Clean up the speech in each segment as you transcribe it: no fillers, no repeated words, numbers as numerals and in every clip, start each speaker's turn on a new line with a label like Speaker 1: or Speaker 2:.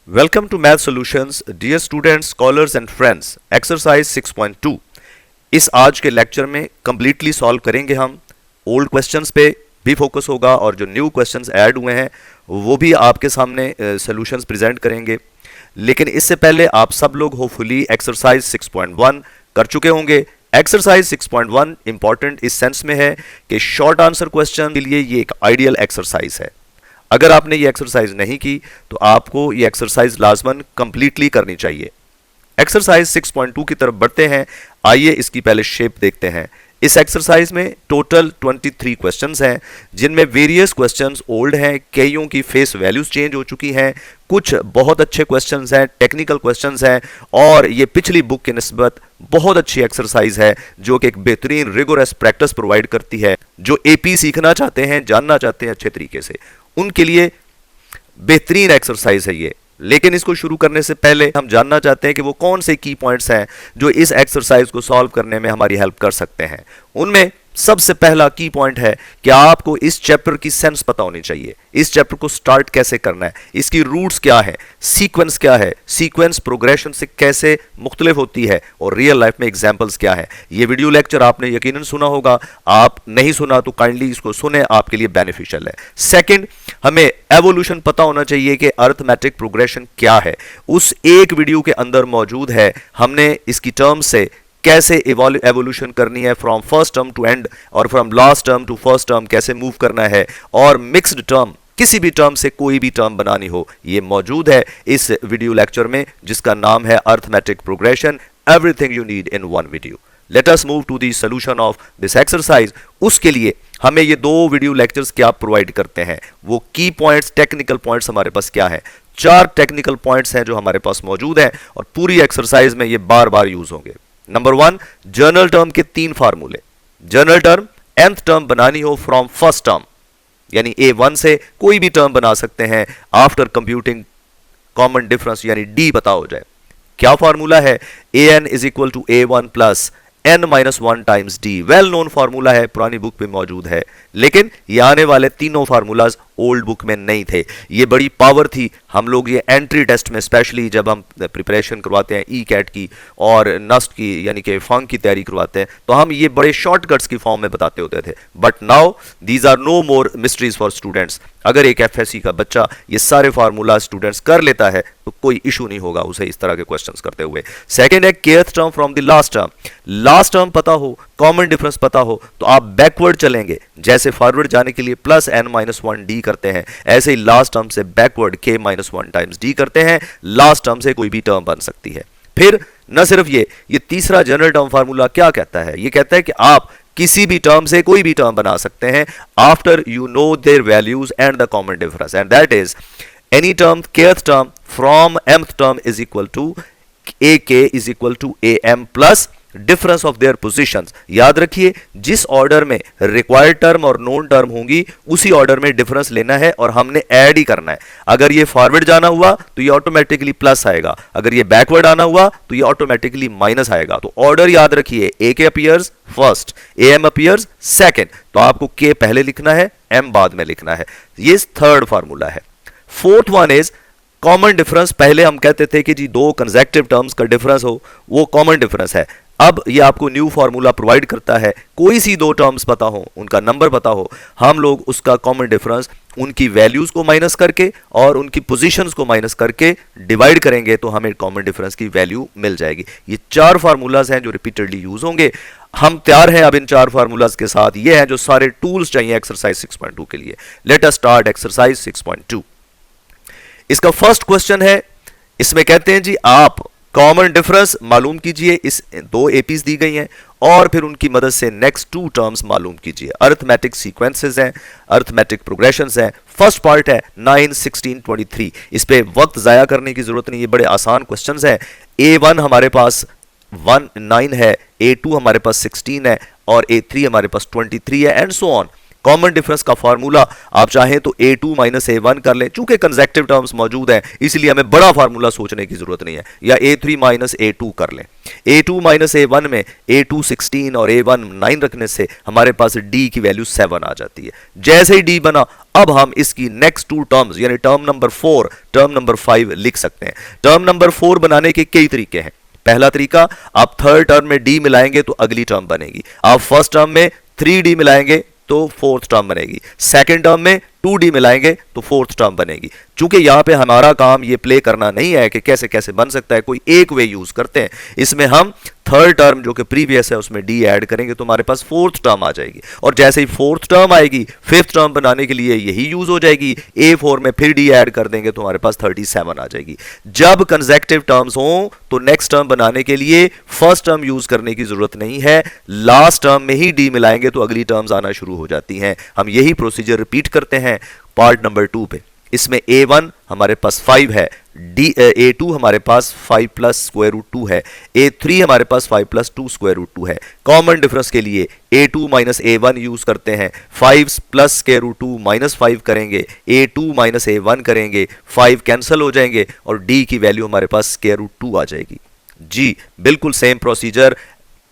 Speaker 1: Welcome to Math Solutions, dear students, scholars and friends. Exercise 6.2. इस आज के lecture में कम्प्लीटली सॉल्व करेंगे हम ओल्ड क्वेश्चंस पे भी फोकस होगा और जो न्यू क्वेश्चंस ऐड हुए हैं वो भी आपके सामने सॉल्यूशंस प्रेजेंट करेंगे। लेकिन इससे पहले आप सब लोग होपफुली एक्सरसाइज 6.1 कर चुके होंगे। एक्सरसाइज 6.1 इंपॉर्टेंट इस सेंस में है कि शॉर्ट आंसर क्वेश्चन के लिए ये एक आइडियल एक्सरसाइज है। अगर आपने ये एक्सरसाइज नहीं की तो आपको ये एक्सरसाइज लाजमन कंप्लीटली करनी चाहिए। एक्सरसाइज 6.2 की तरफ बढ़ते हैं। आइए इसकी पहले शेप देखते हैं। इस एक्सरसाइज में टोटल 23 क्वेश्चंस हैं, जिनमें वेरियस क्वेश्चंस ओल्ड हैं, कईयों की फेस वैल्यूज चेंज हो चुकी हैं, कुछ बहुत अच्छे क्वेश्चंस हैं, टेक्निकल क्वेश्चंस हैं और ये पिछली बुक की निस्बत बहुत अच्छी एक्सरसाइज है जो कि एक बेहतरीन रिगोरस प्रैक्टिस प्रोवाइड करती है। जो एपी सीखना चाहते हैं, जानना चाहते हैं अच्छे तरीके से, उनके लिए बेहतरीन एक्सरसाइज है ये। लेकिन इसको शुरू करने से पहले हम जानना चाहते हैं कि वो कौन से की पॉइंट्स हैं जो इस एक्सरसाइज को सॉल्व करने में हमारी हेल्प कर सकते हैं। उनमें सबसे पहला की पॉइंट है कि आपको इस चैप्टर की सेंस पता होनी चाहिए। इस चैप्टर को स्टार्ट कैसे करना है, इसकी रूट्स क्या है, सीक्वेंस क्या है, सीक्वेंस प्रोग्रेशन से कैसे मुख्तलिफ होती है और रियल लाइफ में एग्जाम्पल्स क्या है। ये वीडियो लेक्चर आपने यकीनन सुना होगा, आप नहीं सुना तो काइंडली इसको सुने, आपके लिए बेनिफिशियल है। सेकंड, हमें एवोल्यूशन पता होना चाहिए कि अरिथमेटिक प्रोग्रेशन क्या है। उस एक वीडियो के अंदर मौजूद है, हमने इसकी टर्म से कैसे एवोल्यूशन करनी है, from first term to end और from last term to first term कैसे मूव करना है, और मिक्स्ड टर्म, किसी भी टर्म से कोई भी टर्म बनानी हो, ये मौजूद है इस वीडियो लेक्चर में जिसका नाम है arithmetic progression, everything you need in one video. Let us move to the solution of this exercise. उसके लिए हमें ये दो वीडियो लेक्चर्स क्या प्रोवाइड करते हैं, वो की पॉइंट्स, टेक्निकल पॉइंट्स हमारे पास क्या है। 4 टेक्निकल पॉइंट्स हैं जो हमारे पास मौजूद हैं और पूरी एक्सरसाइज में ये बार बार यूज होंगे। नंबर 1, जर्नल टर्म के 3 फार्मूले। जर्नल टर्म nth टर्म बनानी हो फ्रॉम फर्स्ट टर्म, यानी A1 से कोई भी टर्म बना सकते हैं आफ्टर कंप्यूटिंग कॉमन डिफरेंस, यानी D पता हो जाए। क्या फार्मूला है? an is equal to A1 plus n-1 times D। Well known formula है, पुरानी बुक पे मौजूद है, लेकिन ये आने वाले तीनों फार्मूलाज ओल्ड बुक में नहीं थे। ये बड़ी पावर थी। हम लोग ये एंट्री टेस्ट में, स्पेशली जब हम प्रिपरेशन करवाते हैं ई-कैट की और नस्ट की यानी कि फंक की तैयारी करवाते हैं, तो हम ये बड़े शॉर्टकट्स की फॉर्म में बताते होते थे। But now these are no more mysteries for students. अगर एक एफएससी का बच्चा ये सारे फार्मूला स्टूडेंट्स कर लेता है तो कोई इशू नहीं होगा उसे इस तरह के क्वेश्चंस करते हुए। सेकंड है kth term from the last term. Last term पता हो, कॉमन डिफरेंस पता हो, तो आप बैकवर्ड चलेंगे। जैसे फॉरवर्ड जाने के लिए प्लस n-1 D करते हैं, ऐसे ही लास्ट टर्म से बैकवर्ड k-1 टाइम्स D करते हैं। लास्ट टर्म से कोई भी टर्म बन सकती है। फिर न सिर्फ ये तीसरा जनरल टर्म फार्मूला क्या कहता है? ये कहता है कि आप किसी भी टर्म से कोई भी टर्म बना सकते हैं after you know their values and the common difference, and that is any term kth term from mth term is equal to ak is equal to am plus difference of their positions. याद रखिए, जिस order में required term और known term होंगी उसी order में difference लेना है और हमने ऐड ही करना है। अगर ये फॉरवर्ड जाना हुआ तो ये ऑटोमेटिकली प्लस आएगा, अगर ये बैकवर्ड आना हुआ तो ये ऑटोमेटिकली माइनस आएगा। तो ऑर्डर याद रखिए, AK appears first, AM appears second, तो आपको K पहले लिखना है, M बाद में लिखना है। ये थर्ड फार्मूला है। Fourth one is common difference. पहले हम कहते थे कि जी दो कंसेक्टिव टर्म्स का डिफरेंस हो, वो कॉमन डिफरेंस है। अब ये आपको न्यू फार्मूला प्रोवाइड करता है, कोई सी दो टर्म्स पता हो, उनका नंबर पता हो, हम लोग उसका कॉमन डिफरेंस उनकी वैल्यूज को माइनस करके और उनकी पोजीशंस को माइनस करके डिवाइड करेंगे तो हमें कॉमन डिफरेंस की वैल्यू मिल जाएगी। ये 4 फार्मूलाज हैं जो रिपीटेडली यूज होंगे। हम तैयार हैं अब इन 4 फार्मूलाज के साथ। ये हैं जो सारे टूल्स चाहिए एक्सरसाइज 6.2 के लिए। Let us start exercise 6.2। इसका फर्स्ट क्वेश्चन है, इसमें कहते हैं जी आप कॉमन डिफरेंस मालूम कीजिए। इस 2 एपीज दी गई हैं और फिर उनकी मदद से नेक्स्ट 2 टर्म्स मालूम कीजिए। अरिथमेटिक सीक्वेंसेस हैं, अरिथमेटिक प्रोग्रेशंस हैं। फर्स्ट पार्ट है 9, 16, 23। इस पे वक्त जाया करने की जरूरत नहीं, ये बड़े आसान क्वेश्चंस हैं। A1 हमारे पास 9 है, A2 हमारे पास 16 है और A3 हमारे पास 23 है, and so on. Common difference का फार्मूला आप चाहें तो a2 माइनस a1 कर लें, चूंकि कंसेक्टिव टर्म्स मौजूद हैं इसलिए हमें बड़ा फार्मूला सोचने की जरूरत नहीं है, या a3 माइनस a2 कर लें। a2 माइनस a1 में a2 16 और a1 9 रखने से हमारे पास d की वैल्यू 7 आ जाती है। जैसे ही d बना, अब हम इसकी नेक्स्ट टू टर्म्स यानी टर्म नंबर 4, टर्म नंबर 5 लिख सकते हैं। टर्म नंबर 4 बनाने के कई तरीके हैं। पहला तरीका, आप थर्ड टर्म में d मिलाएंगे तो अगली टर्म बनेगी। आप फर्स्ट टर्म में 3d मिलाएंगे तो फोर्थ टर्म बनेगी। सेकंड टर्म में 2d मिलाएंगे तो फोर्थ टर्म बनेगी। चूंकि यहां पे हमारा काम ये प्ले करना नहीं है कि कैसे कैसे बन सकता है, कोई एक वे यूज करते हैं। इसमें हम थर्ड टर्म जो कि प्रीवियस है उसमें d ऐड करेंगे तो हमारे पास फोर्थ टर्म आ जाएगी, और जैसे ही फोर्थ टर्म आएगी फिफ्थ टर्म बनाने के लिए यही यूज हो जाएगी। a4 में फिर d ऐड कर देंगे तो हमारे पास 37 आ जाएगी। जब कंसेक्टिव टर्म्स हो तो नेक्स्ट टर्म बनाने के लिए फर्स्ट टर्म यूज करने की जरूरत नहीं है, लास्ट टर्म में ही d मिलाएंगे तो अगली टर्म्स आना शुरू हो जाती हैं। हम यही प्रोसीजर रिपीट करते हैं पार्ट नंबर 2 पे। इसमें a1 हमारे पास 5 है, a2 हमारे पास 5 प्लस स्क्वायर रूट 2 है, a3 हमारे पास 5 प्लस 2 स्क्वायर रूट 2 है। कॉमन डिफरेंस के लिए a2 माइनस a1 यूज करते हैं, 5 प्लस स्क्वायर रूट 2 माइनस 5 करेंगे, a2 माइनस a1 करेंगे, 5 कैंसिल हो जाएंगे और d की वैल्यू हमारे पास स्क्वायर रूट 2 आ जाएगी। जी बिल्कुल सेम प्रोसीजर।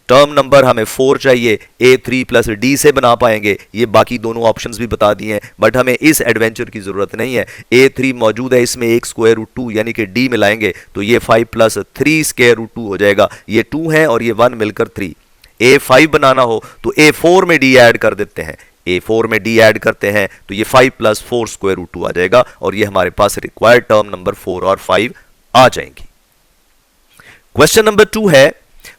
Speaker 1: टर्म नंबर हमें 4 चाहिए, a3 प्लस d से बना पाएंगे, ये बाकी दोनों ऑप्शंस भी बता दिए हैं, बट हमें इस एडवेंचर की जरूरत नहीं है। a3 मौजूद है, इसमें एक स्क्वायर रूट 2 यानी कि d मिलाएंगे तो ये 5 प्लस 3 स्क्वायर रूट 2 हो जाएगा। ये 2 है और ये 1 मिलकर 3। a5 बनाना हो तो a4 में d ऐड कर देते हैं, a4 में d ऐड करते हैं तो ये 5 प्लस 4 स्क्वायर रूट 2 आ जाएगा, और ये हमारे पास रिक्वायर्ड टर्म नंबर 4 और 5 आ जाएंगी। क्वेश्चन नंबर 2 है,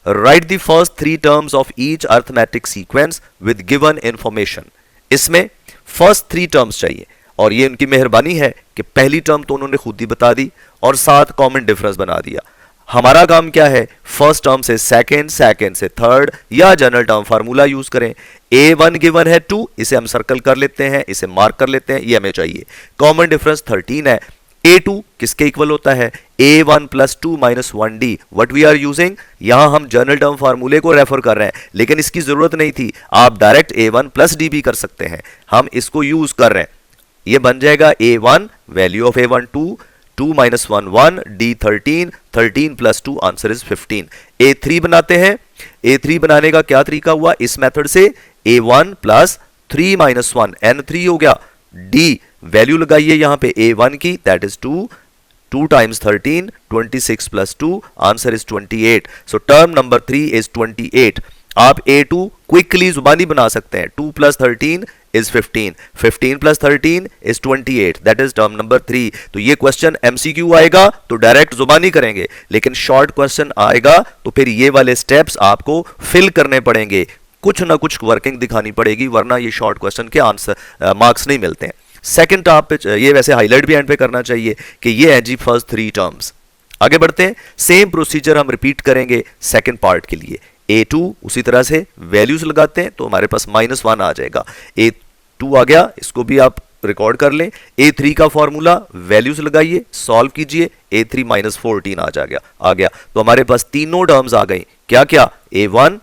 Speaker 1: right the first 3 terms of each arithmetic sequence with given information. इसमें फर्स्ट 3 टर्म्स चाहिए, और ये उनकी मेहरबानी है कि पहली टर्म तो उन्होंने खुद ही बता दी और साथ कॉमन डिफरेंस बना दिया। हमारा काम क्या है, फर्स्ट टर्म से सेकंड, सेकंड से थर्ड, या जनरल टर्म फार्मूला यूज करें। a1 गिवन है 2, इसे हम सर्कल कर लेते हैं, इसे मार्क कर लेते हैं, ये हमें चाहिए। कॉमन डिफरेंस 13 है। a2 किसके इक्वल होता है, a1 plus 2 minus 1d। What we are using, यहां हम जनरल टर्म फार्मूले को रेफर कर रहे हैं, लेकिन इसकी जरूरत नहीं थी, आप डायरेक्ट a1 प्लस d भी कर सकते हैं। हम इसको यूज कर रहे हैं, ये बन जाएगा a1 value of a1 2, 2 minus 1 1, d 13, 13 plus 2 answer is 15। a3 बनाते हैं, a3 बनाने का क्या तरीका हुआ, इस मेथड से a1 प्लस 3 माइनस 1 n3 हो गया, d वैल्यू लगाइए यहां पे a1 की, that is 2, 2 times 13, 26 plus 2 answer is 28। So term number 3 is 28। आप a2 क्विकली जुबानी बना सकते हैं, 2 plus 13 is 15, 15 plus 13 is 28, that is term number 3। तो ये क्वेश्चन MCQ आएगा तो डायरेक्ट जुबानी करेंगे, लेकिन शॉर्ट क्वेश्चन आएगा तो फिर ये वाले स्टेप्स आपको फिल करने पड़ेंगे, कुछ ना कुछ वर्किंग दिखानी पड़ेगी, वरना ये शॉर्ट क्वेश्चन के आंसर मार्क्स नहीं मिलते हैं। सेकंड टॉप पे ये वैसे हाईलाइट भी एंड पे करना चाहिए कि ये है जी फर्स्ट 3 टर्म्स। आगे बढ़ते हैं, सेम प्रोसीजर हम रिपीट करेंगे सेकंड पार्ट के लिए। a2 उसी तरह से वैल्यूज लगाते हैं तो हमारे पास -1 आ जाएगा, a2 आ गया, इसको भी आप रिकॉर्ड कर लें। a3 का फॉर्मूला वैल्यूज लगाइए, सॉल्व कीजिए, a3 -14 आ गया तो हमारे पास तीनों टर्म्स आ गई। क्या क्या, a1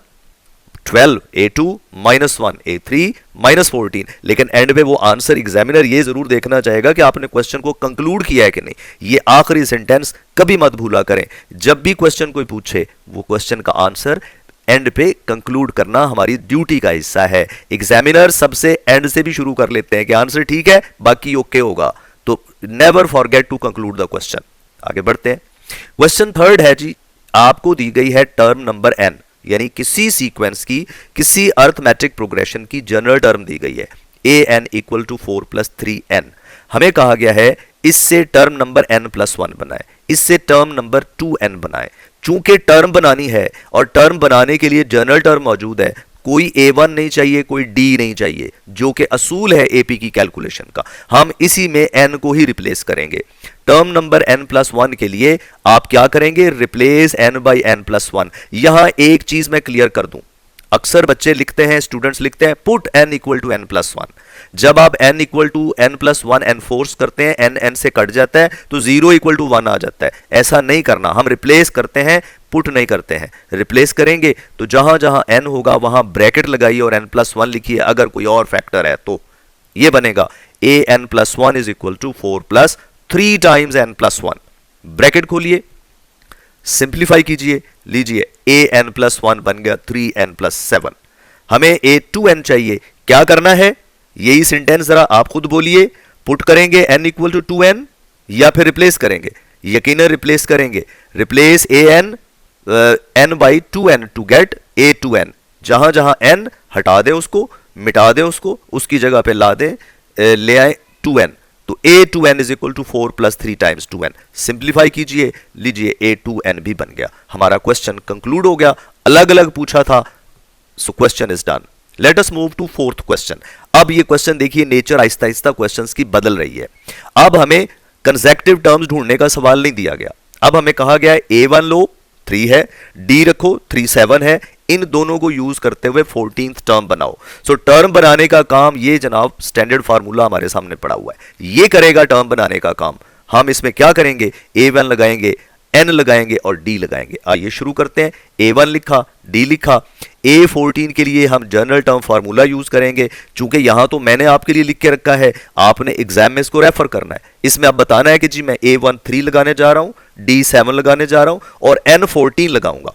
Speaker 1: 12, a2 -1, a3 -14। लेकिन एंड पे वो आंसर एग्जामिनर ये जरूर देखना चाहेगा कि आपने क्वेश्चन को कंक्लूड किया है कि नहीं। ये आखिरी सेंटेंस कभी मत भूला करें, जब भी क्वेश्चन कोई पूछे वो क्वेश्चन का आंसर एंड पे कंक्लूड करना हमारी ड्यूटी का हिस्सा है। एग्जामिनर सबसे एंड से भी शुरू कर लेते हैं कि आंसर ठीक है बाकी ओके होगा, तो never forget to conclude the question. आगे बढ़ते हैं, क्वेश्चन थर्ड है जी, आपको दी गई है टर्म नंबर n, यानी किसी सीक्वेंस की किसी अर्थमेटिक प्रोग्रेशन की जनरल टर्म दी गई है, an equal to 4 plus 3n। हमें कहा गया है इससे टर्म नंबर n+1 बनाए, इससे टर्म नंबर 2n बनाए। चूंकि टर्म बनानी है और टर्म बनाने के लिए जनरल टर्म मौजूद है, कोई a1 नहीं चाहिए, कोई d नहीं चाहिए, जो कि असूल है AP की कैलकुलेशन का। हम इसी में n को ही रिप्लेस करेंगे। टर्म नंबर n+1 के लिए आप क्या करेंगे, रिप्लेस n बाई n+1। यहां एक चीज मैं क्लियर कर दूं, अक्सर बच्चे लिखते हैं, स्टूडेंट्स लिखते हैं put n equal to n plus one. जब आप n equal to n plus one enforce करते हैं, n से कट जाता है तो 0 इक्वल टू 1 आ जाता है। ऐसा नहीं करना, हम रिप्लेस करते हैं, पुट नहीं करते हैं। रिप्लेस करेंगे तो जहां जहां n होगा वहां ब्रैकेट लगाइए और n प्लस वन लिखिए। अगर कोई और फैक्टर है तो ये बनेगा a n plus one is equal to 4 plus 3 times n plus one. Bracket खोलिए, सिंप्लीफाई कीजिए, लीजिए a n प्लस वन बन गया 3n प्लस 7। हमें a 2n चाहिए, क्या करना है? यही सेंटेंस जरा आप खुद बोलिए। पुट करेंगे n इक्वल टू 2n या फिर रिप्लेस करेंगे? यकीनन रिप्लेस करेंगे। Replace an n by 2n to get a 2n। जहां जहां n हटा दें उसको, मिटा दें उसको, उसकी जगह पे ला दें, ले आए 2n। तो a 2n is equal to 4 plus 3 times 2n। Simplify कीजिए, लीजिए a 2n भी बन गया। हमारा क्वेश्चन कंक्लूड हो गया, अलग अलग पूछा था, so question is done. Let us move to fourth question. अब ये क्वेश्चन देखिए, नेचर आहिस्ता आहिस्ता क्वेश्चंस की बदल रही है। अब हमें कंसेक्टिव टर्म्स ढूंढने का सवाल नहीं दिया गया। अब हमें कहा गया है a1 लो 3 है, d रखो 3 7 है, इन दोनों को यूज करते हुए 14th टर्म बनाओ। सो टर्म बनाने का काम ये जनाब स्टैंडर्ड फार्मूला हमारे सामने पड़ा हुआ है, ये करेगा टर्म बनाने का काम। हम इसमें क्या करेंगे? a1 लगाएंगे, n लगाएंगे और d लगाएंगे। आइए शुरू करते हैं। a1 लिखा, d लिखा। a14 के लिए हम जनरल टर्म फार्मूला यूज करेंगे। चूंकि यहां तो मैंने आपके लिए लिख के रखा है, आपने एग्जाम में इसको रेफर करना है। इसमें आप बताना है कि जी मैं a1 3 लगाने जा रहा हूं, d 7 लगाने जा रहा हूं और n 14 लगाऊंगा।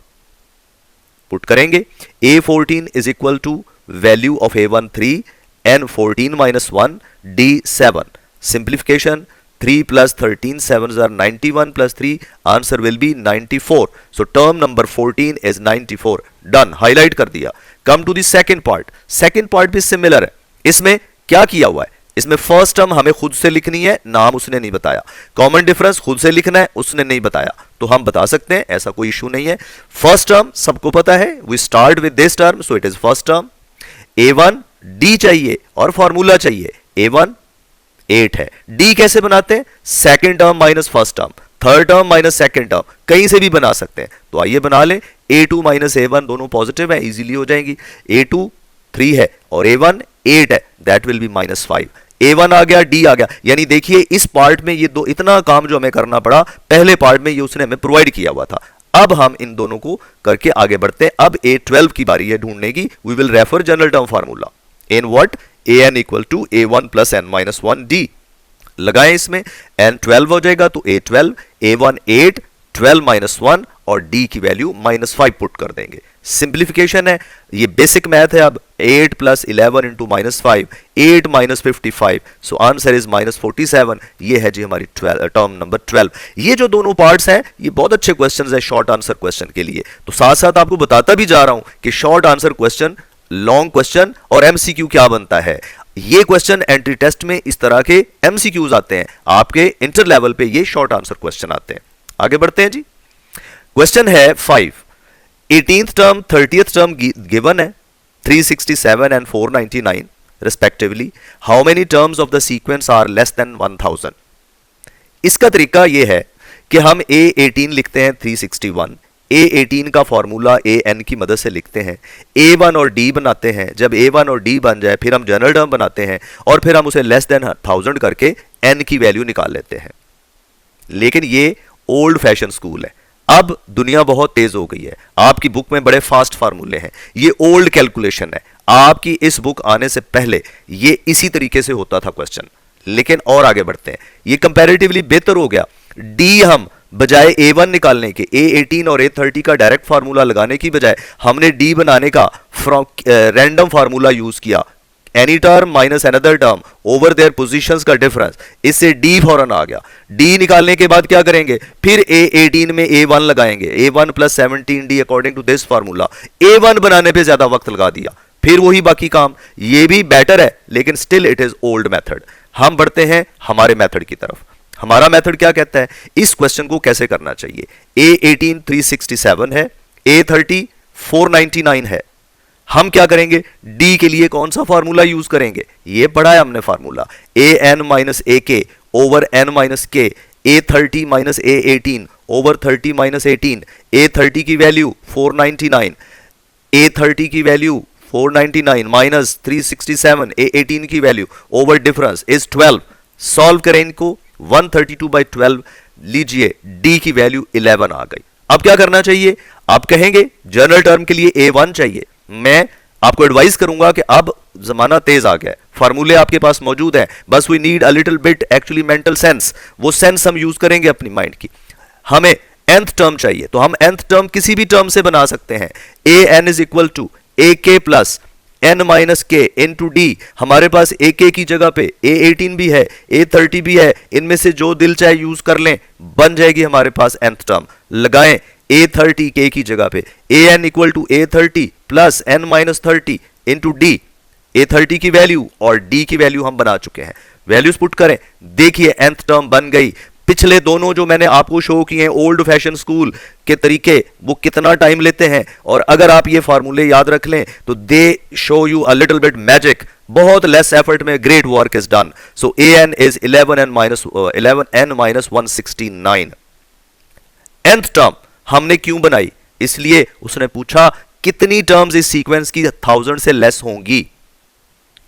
Speaker 1: पुट करेंगे a14 is equal to value of a1 3, n 14 minus 1, d 7। Simplification 3 plus 13 sevens are 91 plus 3, answer will be 94. So term number 14 is 94. Done. Highlight कर दिया। Come to the second part. Second part भी similar है। इसमें क्या किया हुआ है? इसमें फर्स्ट टर्म हमें खुद से लिखनी है, नाम उसने नहीं बताया। कॉमन डिफरेंस खुद से लिखना है, उसने नहीं बताया, तो हम बता सकते हैं, ऐसा कोई इशू नहीं है। फर्स्ट टर्म सबको पता है, we start with this term, so it is first term. a1 d चाहिए और फॉर्मूला चाहिए। a1 8 है। डी कैसे बनाते हैं? Second term minus first term, third term minus second term, कहीं से भी बना सकते हैं। तो आइए बना लें। a2 माइनस a1 दोनों पॉजिटिव है, इजीली हो जाएंगी। a2 3 है और a1 8 है, that will B minus 5। a1 आ गया, d आ गया। यानी देखिए इस पार्ट में ये दो इतना काम जो हमें करना पड़ा, पहले पार्ट में ये उसने हमें प्रोवाइड किया हुआ था। अब हम इन दोनों को करके आगे बढ़ते हैं। अब a12 की बारी है ढूंढने की। We will refer general term formula in what an equal to a1 plus n minus 1 d। लगाएं इसमें, n 12 हो जाएगा तो a12, a1 8, 12 माइनस 1 और d की वैल्यू माइनस 5 पुट कर देंगे। सिंप्लीफिकेशन है, ये बेसिक मैथ है। अब 8 plus 11 into minus 5, 8 minus 55, so answer is minus 47। ये है जी हमारी टर्म नंबर 12। ये जो दोनों पार्ट्स हैं ये बहुत अच्छे क्वेश्चंस हैं शॉर्ट आंसर क्वेश्चन के लिए। तो साथ साथ आपको बताता भी जा रहा हूं कि short answer question, long question और एमसीक्यू क्या बनता है। ये क्वेश्चन एंट्री टेस्ट में इस तरह के एमसीक्यूज आते हैं, आपके इंटर लेवल पे ये शॉर्ट आंसर क्वेश्चन आते हैं। आगे बढ़ते हैं जी। क्वेश्चन है 5, 18th term 30th term given है 367 and 499 respectively. How many terms of the sequence are less than 1000? इसका तरीका यह है कि हम a18 लिखते हैं 361, a18 का फॉर्मूला an की मदद से लिखते हैं, a1 और d बनाते हैं। जब a1 और d बन जाए फिर हम जनरल टर्म बनाते हैं और फिर हम उसे लेस देन 1000 करके n की वैल्यू निकाल लेते हैं। लेकिन ये ओल्ड फैशन स्कूल है, अब दुनिया बहुत तेज हो गई है। आपकी बुक में बड़े फास्ट फार्मूले हैं, ये ओल्ड कैलकुलेशन है। आपकी इस बुक आने से पहले ये इसी तरीके से होता था क्वेश्चन। लेकिन और आगे बढ़ते हैं, ये कंपैरेटिवली बेहतर हो गया। d हम बजाय a1 निकालने के, a18 और a30 का डायरेक्ट फार्मूला लगाने की बजाय हमने d बनाने का रैंडम फार्मूला यूज किया। Any term minus another term over their positions का डिफरेंस, इससे d फौरन आ गया। d निकालने के बाद क्या करेंगे? फिर a18 में a1 लगाएंगे, a1 plus 17d according to this formula. a1 बनाने पे ज्यादा वक्त लगा दिया, फिर वही बाकी काम। ये भी बेटर है लेकिन still it is old method. हम बढ़ते हैं हमारे मेथड की तरफ। हमारा मेथड क्या कहता है, इस क्वेश्चन को कैसे करना चाहिए। a18 367 है, a30 499 है। हम क्या करेंगे? d के लिए कौन सा फार्मूला यूज करेंगे? ये पढ़ा है हमने फार्मूला, an माइनस ए के ओवर n माइनस के, a30 minus a18 over 30 minus 18, a30 की वैल्यू 499, A30 की वैल्यू 499 माइनस 367, A18 की value over difference is 12। Solve करें इनको, 132/12 लीजिए, D की वैल्यू 11 आ गई। अब क्या करना चाहिए? आप कहेंगे जनरल टर्म के लिए A1 चाहिए। मैं आपको एडवाइस करूंगा कि अब जमाना तेज आ गया है, फार्मूले आपके पास मौजूद है, बस we need a little bit actually mental sense. वो सेंस हम यूज करेंगे अपनी माइंड की। हमें nth टर्म चाहिए, तो हम nth टर्म किसी भी टर्म से बना सकते हैं। an is equal to ak plus n minus k into d. हमारे पास ak की जगह पे a18 भी है, a30 भी है, इनमें से जो दिल चाहे यूज कर लें, बन जाएगी हमारे पास nth टर्म। लगाएं a30 k की जगह पे, an equal to a30 plus n minus 30 into d. a30 की वैल्यू और d की वैल्यू हम बना चुके हैं, वैल्यूज पुट करें, देखिए nth टर्म बन गई। पिछले दोनों जो मैंने आपको शो किए हैं ओल्ड फैशन स्कूल के तरीके, वो कितना टाइम लेते हैं, और अगर आप ये फार्मूले याद रख लें तो दे show you a little bit magic. बहुत लेस एफर्ट में great work is done. So an is 11n minus 169। nth term हमने क्यों बनाई? इसलिए उसने पूछा कितनी टर्म्स इस सीक्वेंस की 1000 से लेस होंगी।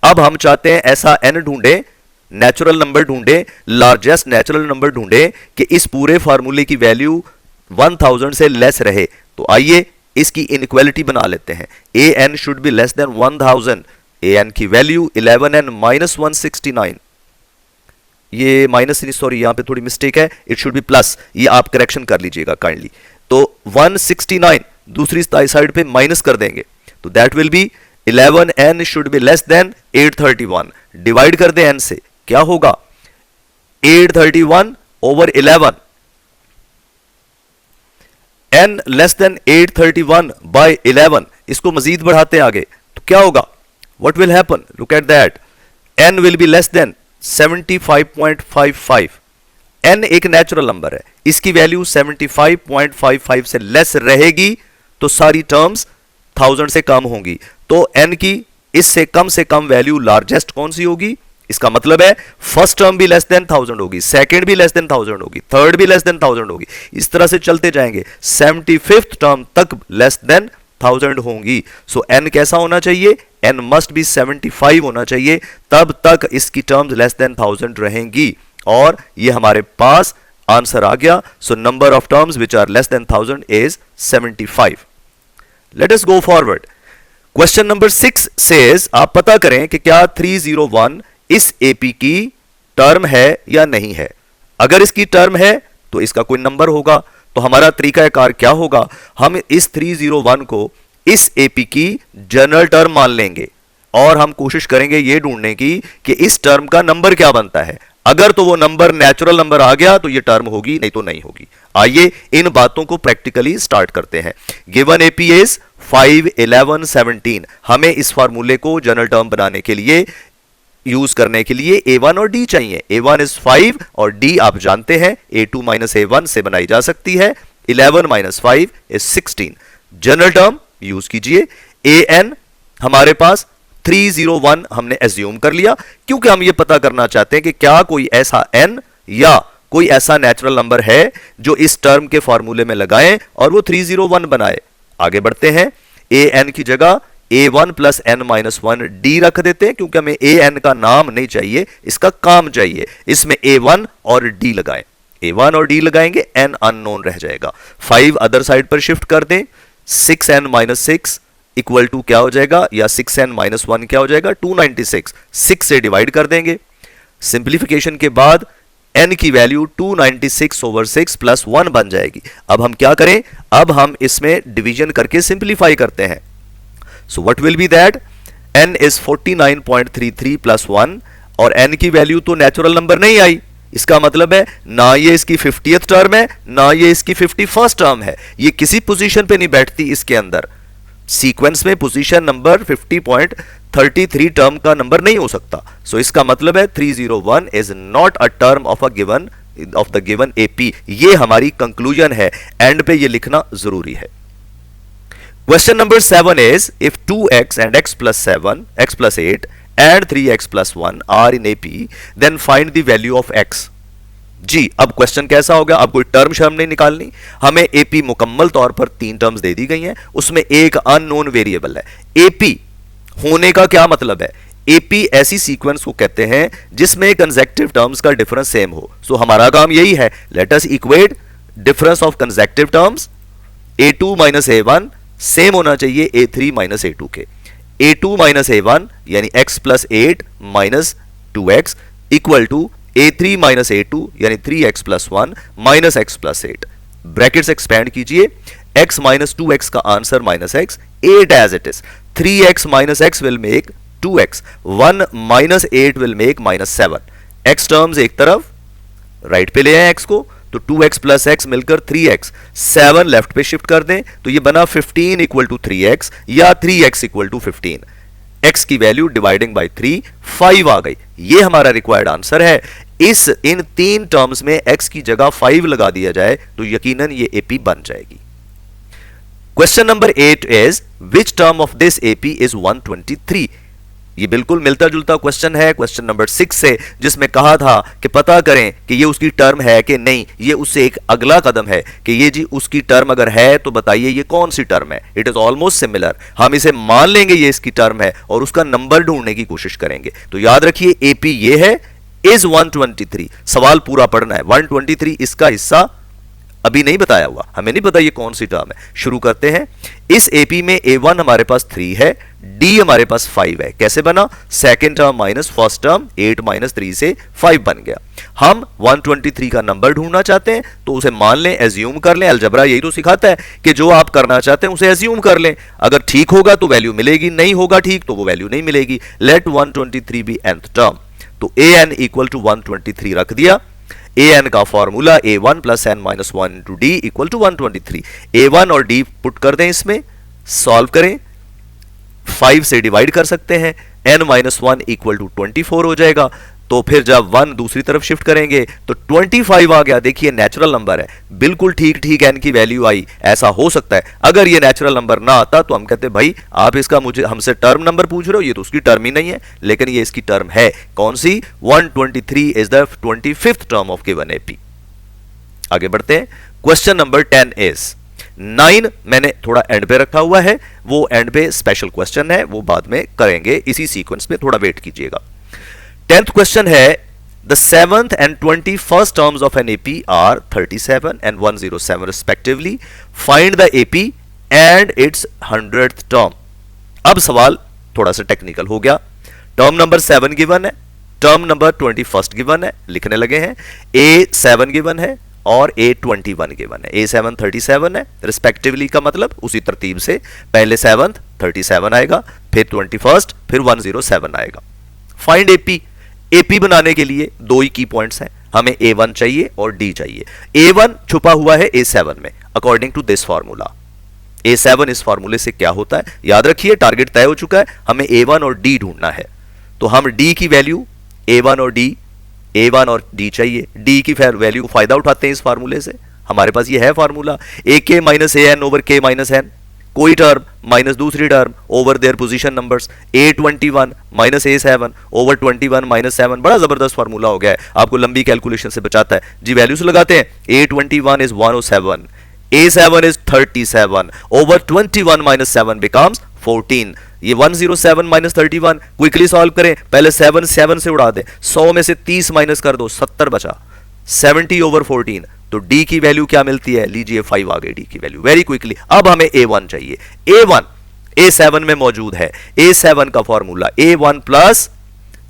Speaker 1: अब हम चाहते हैं ऐसा n ढूंढे, नेचुरल नंबर ढूंढे, लार्जेस्ट नेचुरल नंबर ढूंढे कि इस पूरे फार्मूले की वैल्यू 1000 से लेस रहे। तो आइए इसकी इनइक्वालिटी बना लेते हैं। an should be less than 1000। an की वैल्यू 11n माइनस 169। ये माइनस नहीं, सॉरी यहां पे थोड़ी मिस्टेक है, इट शुड बी प्लस, ये आप करेक्शन कर लीजिएगा काइंडली। तो 169 दूसरी साइड पे माइनस कर देंगे, तो that will be 11n should be less than 831। Divide कर दें n से, क्या होगा? 831 over 11। n less than 831 by 11। इसको मजीद बढ़ाते हैं आगे तो क्या होगा? What will happen? Look at that, n will be less than 75.55। n एक नेचुरल नंबर है, इसकी वैल्यू 75.55 से लेस रहेगी तो सारी टर्म्स 1000 से कम होंगी। तो n की इससे कम वैल्यू लार्जेस्ट कौन सी होगी? इसका मतलब है फर्स्ट टर्म भी लेस देन 1000 होगी, सेकंड भी लेस देन 1000 होगी, थर्ड भी लेस देन 1000 होगी, इस तरह से चलते जाएंगे, 75th टर्म तक लेस देन 1000 होंगी। सो n कैसा होना चाहिए? n मस्ट बी 75 होना चाहिए, तब तक इसकी टर्म्स लेस देन 1000 रहेंगी। और ये हमारे पास आंसर आ गया। So number of terms which are less than 1000 is 75। Let us go forward. Question number 6 says, आप पता करें कि क्या 301 इस एपी की टर्म है या नहीं है। अगर इसकी टर्म है तो इसका कोई नंबर होगा। तो हमारा तरीकाकार क्या होगा? हम इस 301 को इस एपी की जनरल टर्म मान लेंगे और हम कोशिश करेंगे ये ढूंढने की कि इस टर्म का नंबर क्या बनता है। अगर तो वो नंबर नेचुरल नंबर आ गया तो ये टर्म होगी, नहीं तो नहीं होगी। आइए इन बातों को प्रैक्टिकली स्टार्ट करते हैं। Given AP is 5, 11, 17। हमें इस फार्मूले को जनरल टर्म बनाने के लिए यूज करने के लिए a1 और d चाहिए। a1 इज 5 और d आप जानते हैं a2 माइनस a1 से बनाई जा सकती है। 11 minus 5 is 16। General term use कीजिए। an हमारे पास 301 हमने एज्यूम कर लिया, क्योंकि हम ये पता करना चाहते हैं कि क्या कोई ऐसा n या कोई ऐसा नेचुरल नंबर है जो इस टर्म के फॉर्मूले में लगाएं और वो 301 बनाए। आगे बढ़ते हैं। an की जगह a1 plus n minus 1 d रख देते हैं, क्योंकि हमें an का नाम नहीं चाहिए, इसका काम चाहिए। इसमें a1 और d लगाएं। a1 और d लगाएंगे, n अननोन रह जाएगा। 5 अदर साइड पर शिफ्ट कर दें। 6n माइनस 6 इक्वल टू क्या हो जाएगा, या 6n माइनस 1 क्या हो जाएगा? 296। 6 से डिवाइड कर देंगे। सिंप्लीफिकेशन के बाद n की वैल्यू 296 ओवर 6 प्लस 1 बन जाएगी। अब हम क्या करें? अब हम इसमें डिवीजन करके सिंप्लीफाई करते हैं। So what will be that? n is 49.33 plus 1, और n की वैल्यू तो नेचुरल नंबर नहीं आई। इसका मतलब है ना ये इसकी 50th टर्म है, ना ये इसकी 51st टर्म है। ये किसी पोजीशन पे नहीं बैठती इसके अंदर। सीक्वेंस में पोजीशन नंबर 50.33 टर्म का नंबर नहीं हो सकता। सो इसका मतलब है 301 is not a term of the given AP. ये हमारी कंक्लूजन है, एंड पे ये लिखना जरूरी है। Question number 7 is, if 2x and x plus 7, x plus 8 and 3x plus 1 are in AP, then find the value of x. जी। अब question कैसा हो गया, अब कोई टर्म शर्म नहीं निकालनी, हमें एपी मुकम्मल तौर पर 3 टर्म्स दे दी गई हैं, उसमें एक अननोन वेरिएबल है। एपी होने का क्या मतलब है, एपी ऐसी सीक्वेंस को कहते हैं जिसमें कंसेक्टिव टर्म्स का डिफरेंस सेम हो। सो हमारा काम यही है, let us equate difference of consecutive terms a2 minus a1 same होना चाहिए a3 माइनस a2 के। a2 माइनस a1 यानी x plus 8 minus 2x equal to a3 minus a2 यानी 3x plus 1 minus x plus 8। Brackets expand कीजिए, x minus 2x का answer minus x, 8 as it is, 3x minus x will make 2x, 1 minus 8 will make minus 7। x terms एक तरफ right पे ले आए x को, तो 2x प्लस x मिलकर 3x, 7 लेफ्ट पे शिफ्ट कर दें तो ये बना 15 इक्वल टू 3x या 3x इक्वल टू 15। x की वैल्यू डिवाइडिंग बाय 3 5 आ गई, ये हमारा रिक्वायर्ड आंसर है। इन 3 टर्म्स में x की जगह 5 लगा दिया जाए तो यकीनन ये एपी बन जाएगी। Question number 8 is which term of this AP is 123। ये बिल्कुल मिलता जुलता क्वेश्चन है क्वेश्चन नंबर 6 से, जिसमें कहा था कि पता करें कि ये उसकी टर्म है कि नहीं। ये उससे एक अगला कदम है कि ये जी उसकी टर्म अगर है तो बताइए ये कौन सी टर्म है। इट इज ऑलमोस्ट सिमिलर, हम इसे मान लेंगे ये इसकी टर्म है और उसका नंबर ढूंढने की कोशिश करेंगे। तो याद रखिए एपी ये है, इज 123। सवाल पूरा पढ़ना है, 123 इसका हिस्सा अभी नहीं बताया हुआ, हमें नहीं पता ये कौन सी टर्म है। शुरू करते हैं। इस एपी में a1 हमारे पास 3 है, d हमारे पास 5 है। कैसे बना, second term minus first term, 8 minus 3 से 5 बन गया। हम 123 का नंबर ढूंढना चाहते हैं तो उसे मान लें, एज्यूम कर लें। अलजबरा यही तो सिखाता है कि जो आप करना चाहते हैं उसे एज्यूम कर लें, अगर ठीक होगा तो वैल्यू मिलेगी, नहीं होगा ठीक तो वो वैल्यू नहीं मिलेगी। लेट 123 बी nth टर्म, तो an इक्वल टू 123 रख दिया। an का formula a1 plus n minus 1 into d equal to 123। a1 और d पुट कर दें, इसमें सॉल्व करें, 5 से डिवाइड कर सकते हैं, n माइनस 1 इक्वल टू 24 हो जाएगा। तो फिर जब 1 दूसरी तरफ शिफ्ट करेंगे तो 25 आ गया। देखिए नेचुरल नंबर है, बिल्कुल ठीक ठीक n की वैल्यू आई। ऐसा हो सकता है अगर ये नेचुरल नंबर ना आता तो हम कहते भाई आप इसका मुझे हमसे टर्म नंबर पूछ रहे हो, ये तो उसकी टर्म ही नहीं है, लेकिन ये इसकी टर्म है। कौन सी, 123 is the 25th term of given AP. आगे बढ़ते हैं। क्वेश्चन नंबर 10 इज 9 मैंने थोड़ा एंड पे रखा हुआ है, वो एंड पे स्पेशल क्वेश्चन है, वो बाद में करेंगे, इसी सीक्वेंस में थोड़ा वेट कीजिएगा। 10th क्वेश्चन है, the 7th and 21st terms of an AP are 37 and 107 respectively. Find the AP and its 100th term. अब सवाल थोड़ा सा टेक्निकल हो गया। टर्म नंबर 7 गिवन है, टर्म नंबर 21st गिवन है, लिखने लगे हैं। A7 गिवन है और A21 गिवन है। A7 37 है रिस्पेक्टिवली, का मतलब उसी तरतीब से पहले 7th 37 आएगा, फिर 21st, फिर 107 आएगा। Find AP. एपी बनाने के लिए 2 ही की पॉइंट्स हैं, हमें A1 चाहिए और D चाहिए। A1 छुपा हुआ है A7 में according to this formula. A7 इस फार्मूले से क्या होता है, याद रखिए टारगेट तय हो चुका है, हमें A1 और D ढूंढना है। तो हम D की वैल्यू, A1 और D चाहिए, D की वैल्यू को फायदा उठाते हैं इस फार्मूले से। हमारे पास ये है formula, AK minus AN over K minus N, कोई टर्म माइनस दूसरी term over their position numbers, A21 minus A7 over 21 minus 7। बड़ा जबरदस्त फार्मूला हो गया है, आपको लंबी कैलकुलेशन से बचाता है जी। वैल्यूज लगाते हैं, A21 is 107, A7 is 37 over 21 minus 7 becomes 14। ये 107 माइनस 31 क्विकली सॉल्व करें, पहले 7 से उड़ा दें, 100 में से 30 माइनस कर दो, 70 बचा, 70 ओवर 14। तो D की वैल्यू क्या मिलती है, लीजिए 5 आ गई D की वैल्यू, वेरी क्विकली। अब हमें A1 चाहिए, A1 A7 में मौजूद है। A7 का formula A1 plus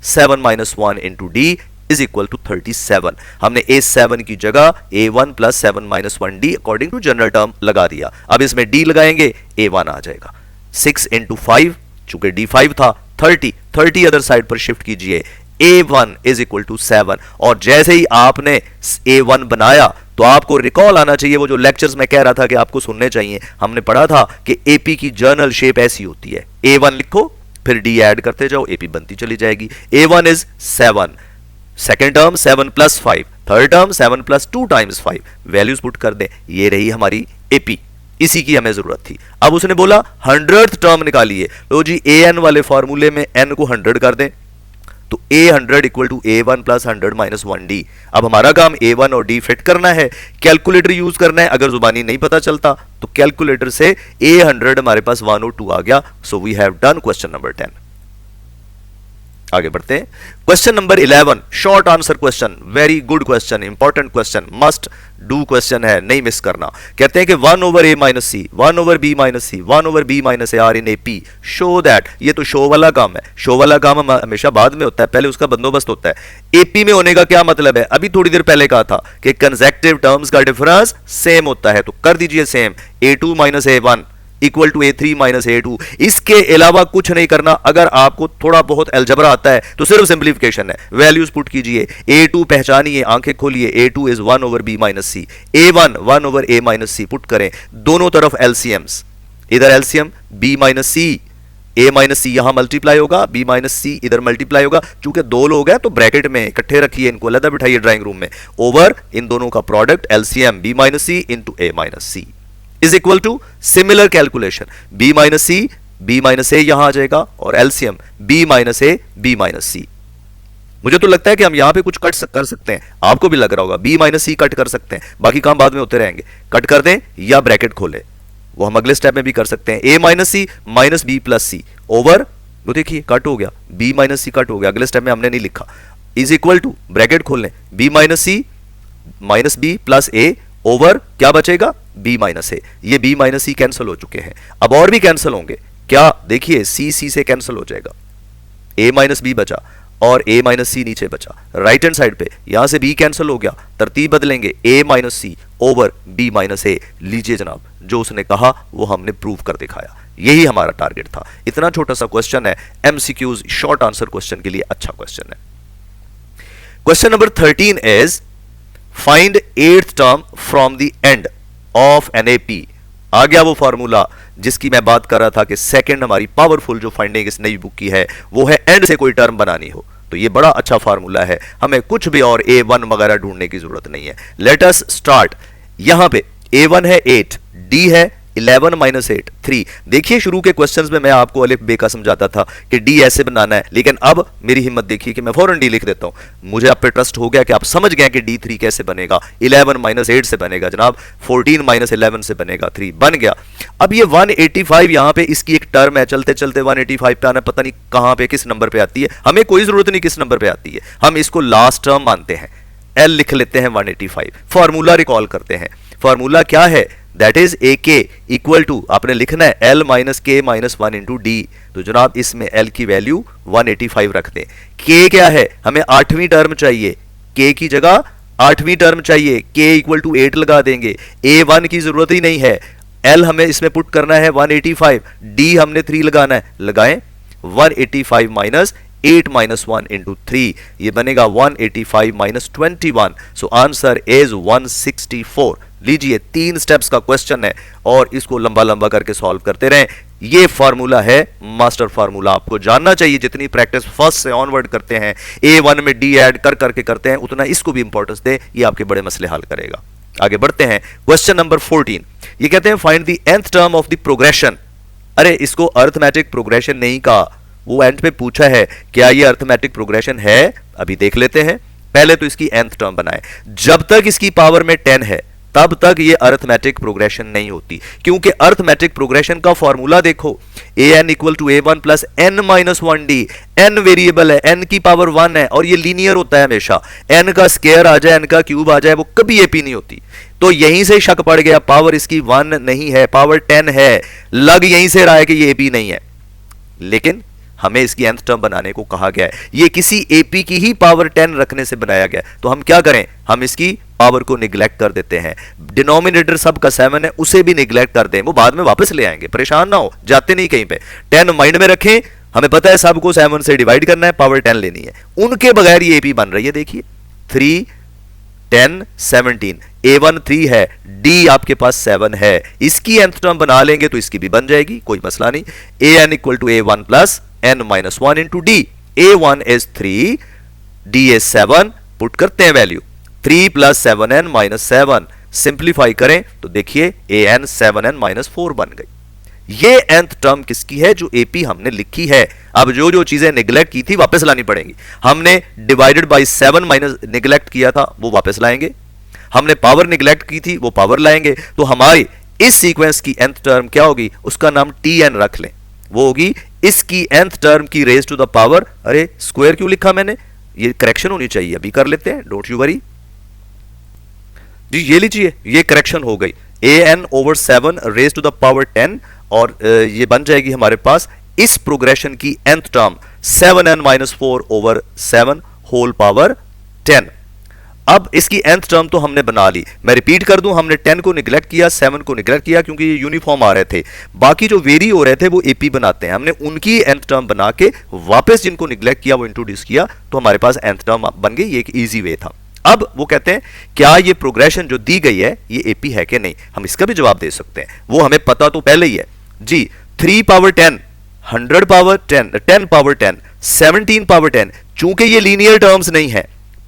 Speaker 1: 7 minus 1 into D is equal to 37। हमने A7 की जगह A1 plus 7 minus 1 D according to general term लगा दिया। अब इसमें D लगाएंगे, A1 आ जाएगा। 6 इंटू 5, चूंकि D 5 था, 30 अदर साइड पर शिफ्ट कीजिए, A1 इज इक्वल टू 7। और जैसे ही आपने A1 बनाया तो आपको रिकॉल आना चाहिए, वो जो लेक्चर्स में कह रहा था कि आपको सुनने चाहिए, हमने पढ़ा था कि एपी की जर्नल शेप ऐसी होती है, A1 लिखो फिर D ऐड करते जाओ, एपी बनती चली जाएगी। A1 is 7, second term 7 plus 5, third term 7 plus 2 times 5, values put कर दें, ये रही हमारी एपी, इसी की हमें जरूरत थी। अब उसने बोला 100th टर्म निकालिए, लो जी AN वाले फॉर्मूले में N को 100 कर दें, तो A100 equal to A1 plus 100 minus 1D। अब हमारा काम A1 और D फिट करना है, कैलकुलेटर यूज करना है। अगर जुबानी नहीं पता चलता तो कैलकुलेटर से A100 हमारे पास 102 आ गया। So we have done question number 10। आगे बढ़ते हैं। Question number 11 short answer question, very good question, important question, must do question है, नहीं मिस करना। कहते हैं कि 1 over A minus c, 1 over B minus c, 1 over B minus a are in AP, show that. ये तो show वाला काम है, शो वाला काम हमेशा बाद में होता है, पहले उसका बंदोबस्त होता है। AP में होने का क्या मतलब है, अभी थोड़ी देर पहले कहा था कि कंसेक्टिव टर्म्स का डिफरेंस सेम होता है, तो कर दीजिए same. A2 minus A1 equal to A3 minus A2। इसके अलावा कुछ नहीं करना। अगर आपको थोड़ा बहुत अलजबरा आता है तो सिर्फ सिंप्लीफिकेशन है, वैल्यूज पुट कीजिए। A2 पहचानिए, आंखें खोलिए, A2 is 1 over B minus C, A1 1 over A minus C put करें, दोनों तरफ एलसीएम्स, इधर LCM B minus C, A minus C यहां मल्टीप्लाई होगा, B माइनस सी इधर मल्टीप्लाई होगा। चूंकि दो लोग हैं तो ब्रैकेट में इकट्ठे रखिए, इनको अलग बिठाइए ड्राइंग रूम में, ओवर इन दोनों का product LCM B minus C into A minus C is equal to similar calculation, B minus C, B minus A यहां आ जाएगा और LCM B minus A B minus C. मुझे तो लगता है कि हम यहां पे कुछ कट कर सकते हैं, आपको भी लग रहा होगा B माइनस सी कट कर सकते हैं, बाकी काम बाद में होते रहेंगे। कट कर दें या ब्रैकेट खोले, वो हम अगले स्टेप में भी कर सकते हैं। A minus c minus B plus c over, वो देखिए कट हो गया, B माइनस सी कट हो गया, अगले स्टेप में हमने नहीं लिखा, इज इक्वल टू ब्रैकेट खोल लें, B minus c minus B plus A over क्या बचेगा, B माइनस ए। ये B माइनस सी कैंसिल हो चुके हैं, अब और भी कैंसिल होंगे। क्या देखिए, C से कैंसिल हो जाएगा, A माइनस B बचा और A माइनस सी नीचे बचा। राइट हैंड साइड पे यहां से B कैंसिल हो गया, तरतीब बदलेंगे, A minus C over B minus A. लीजिए जनाब, जो उसने कहा वो हमने प्रूव कर दिखाया, यही हमारा टारगेट था। इतना छोटा सा क्वेश्चन है, MCQs शॉर्ट आंसर क्वेश्चन के लिए अच्छा क्वेश्चन है। Question number 13 is find 8th term from the end of an AP। आ गया वो फॉर्मूला जिसकी मैं बात कर रहा था कि सेकंड हमारी पावरफुल जो फाइंडिंग इस नई बुक की है वो है एंड से कोई टर्म बनानी हो। तो ये बड़ा अच्छा फार्मूला है, हमें कुछ भी और A1 वगैरह ढूंढने की जरूरत नहीं है। Let us start. यहां पे A1 है 8, D है 11 माइनस 8 3। देखिए शुरू के क्वेश्चंस में मैं आपको अलिफ बे का समझाता था कि डी ऐसे बनाना है, लेकिन अब मेरी हिम्मत देखिए कि मैं फौरन डी लिख देता हूं। मुझे आप पे ट्रस्ट हो गया कि आप समझ गए कि D3 कैसे बनेगा। 11 माइनस 8 से बनेगा जनाब, 14 माइनस 11 से बनेगा 3, बन गया। अब ये 185 यहां पे इसकी एक टर्म है, चलते चलते 185 पे आना, पता नहीं कहां पे किस नंबर पे आती है, हमें कोई जरूरत नहीं किस नंबर पे आती है, हम इसको लास्ट टर्म मानते हैं, L लिख लेते हैं 185। फॉर्मूला रिकॉल करते हैं, फॉर्मूला क्या है, दैट इज ए के इक्वल टू, आपने लिखना है L माइनस के माइनस 1 इंटू डी। तो जनाब इसमें L की वैल्यू 185 रख दें। K क्या है, हमें 8वीं टर्म चाहिए, K की जगह 8वीं टर्म चाहिए, K इक्वल टू 8 लगा देंगे, A1 की जरूरत ही नहीं है, L हमें इसमें पुट करना है 185, D हमने 3 लगाना है, लगाएं 185 माइनस 8 माइनस 1 इंटू 3, ये बनेगा 185 माइनस 21। So answer is 164। लीजिए 3 स्टेप्स का क्वेश्चन है और इसको लंबा लंबा करके सॉल्व करते रहें। ये फार्मूला है मास्टर फार्मूला, आपको जानना चाहिए। जितनी प्रैक्टिस फर्स्ट से ऑनवर्ड करते हैं, A1 में D ऐड कर करके करते हैं, उतना इसको भी इंपॉर्टेंस दे, ये आपके बड़े मसले हल करेगा। आगे बढ़ते हैं, क्वेश्चन नंबर 14। ये कहते हैं find the nth term of the progression. अरे इसको अर्थमेटिक प्रोग्रेशन नहीं कहा, वो एंड पे पूछा है क्या ये अर्थमेटिक प्रोग्रेशन है, अभी देख लेते हैं। पहले तो इसकी nth टर्म बनाए, जब तक इसकी पावर में 10 है तब तक ये अर्थमेटिक प्रोग्रेशन नहीं होती, क्योंकि अर्थमेटिक प्रोग्रेशन का फॉर्मूला देखो, an equal to A1 plus n minus 1d। n variable है, n की पावर 1 है और ये लीनियर होता है हमेशा, n का स्क्वायर आ जाए, n का क्यूब आ जाए, वो कभी AP नहीं होती। तो यहीं से शक पड़ गया, पावर इसकी 1 नहीं है, पावर 10 है, लग यहीं से रहा है कि ये AP नहीं है, लेकिन हमें इसकी nth टर्म बनाने को कहा गया है। ये किसी AP की ही पावर 10 रखने से बनाया गया, तो हम क्या करें, हम इसकी पावर को निगलेक्ट कर देते हैं। डिनोमिनेटर सब का 7 है, उसे भी निगलेक्ट कर दें, वो बाद में वापस ले आएंगे, परेशान ना हो, जाते नहीं कहीं पे। 10 माइंड में रखें, हमें पता है सबको 7 से डिवाइड करना है, पावर 10 लेनी है, उनके बगैर ये AP बन रही है। देखिए 3 10 17, A1 3 है, D आपके पास 7 है, इसकी nth टर्म बना लेंगे तो इसकी भी बन जाएगी, कोई मसला नहीं। an equal to A1 plus n minus 1 into D। A1 is 3, D is 7, put करते हैं value, 3 plus 7n minus 7, simplify करें तो देखिए an 7n माइनस 4 बन गई। ये nth टर्म किसकी है? जो एपी हमने लिखी है। अब जो जो चीजें निगलेक्ट की थी वापस लानी पड़ेंगी। हमने डिवाइडेड बाय 7 माइनस निगलेक्ट किया था, वो वापस लाएंगे। हमने पावर निगलेक्ट की थी, वो पावर लाएंगे। तो हमारी इस सीक्वेंस की nth टर्म क्या होगी? उसका नाम tn रख लें। वो होगी इसकी nth टर्म की रेज टू द पावर, अरे स्क्वायर क्यों लिखा मैंने? ये करेक्शन होनी चाहिए, अभी कर लेते हैं, डोंट यू वरी जी। ये लीजिए, ये करेक्शन हो गई, an over 7 raise to the power 10, और ये बन जाएगी हमारे पास इस प्रोग्रेशन की nth term 7n minus 4 over 7 whole power 10। अब इसकी nth टर्म तो हमने बना ली। मैं रिपीट कर दूं, हमने 10 को निगलेक्ट किया, 7 को निगलेक्ट किया, क्योंकि ये यूनिफॉर्म आ रहे थे। बाकी जो वेरी हो रहे थे वो एपी बनाते हैं। हमने उनकी nth टर्म बना के वापस जिनको निगलेक्ट किया वो इंट्रोड्यूस किया, तो हमारे पास nth टर्म बन गई। ये एक इजी वे था। अब वो कहते हैं क्या ये प्रोग्रेशन जो दी गई है ये एपी है कि नहीं? हम इसका भी जवाब दे सकते हैं, वो हमें पता तो पहले ही है जी। 3 पावर 10, 100 पावर 10, 10 पावर 10, 17 पावर 10, चूंकि ये लीनियर टर्म्स नहीं है,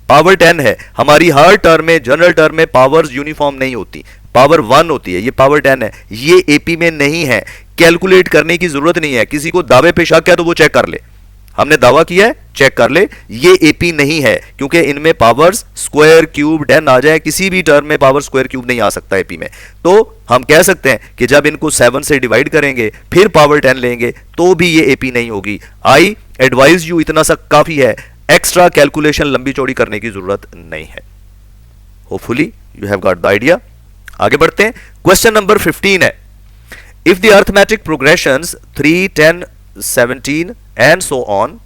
Speaker 1: पावर 10 है। हमारी हर टर्म में, जनरल टर्म में पावर्स यूनिफॉर्म नहीं होती, पावर 1 होती है, ये पावर 10 है, ये एपी में नहीं है। कैलकुलेट करने की जरूरत नहीं है। किसी को दावे पे शक है तो वो चेक कर ले, हमने दावा किया है, चेक कर ले, ये एपी नहीं है, क्योंकि इनमें पावर्स स्क्वायर क्यूब 10 आ जाए, किसी भी टर्म में पावर स्क्वायर क्यूब नहीं आ सकता एपी में। तो हम कह सकते हैं कि जब इनको 7 से डिवाइड करेंगे फिर पावर 10 लेंगे तो भी ये एपी नहीं होगी। आई एडवाइज यू, इतना सा काफी है, एक्स्ट्रा कैलकुलेशन लंबी चौड़ी करने की जरूरत नहीं है। Hopefully you have got the idea. आगे बढ़ते हैं। क्वेश्चन नंबर 15 है, if the arithmetic progressions 3, 10, 17 and so on,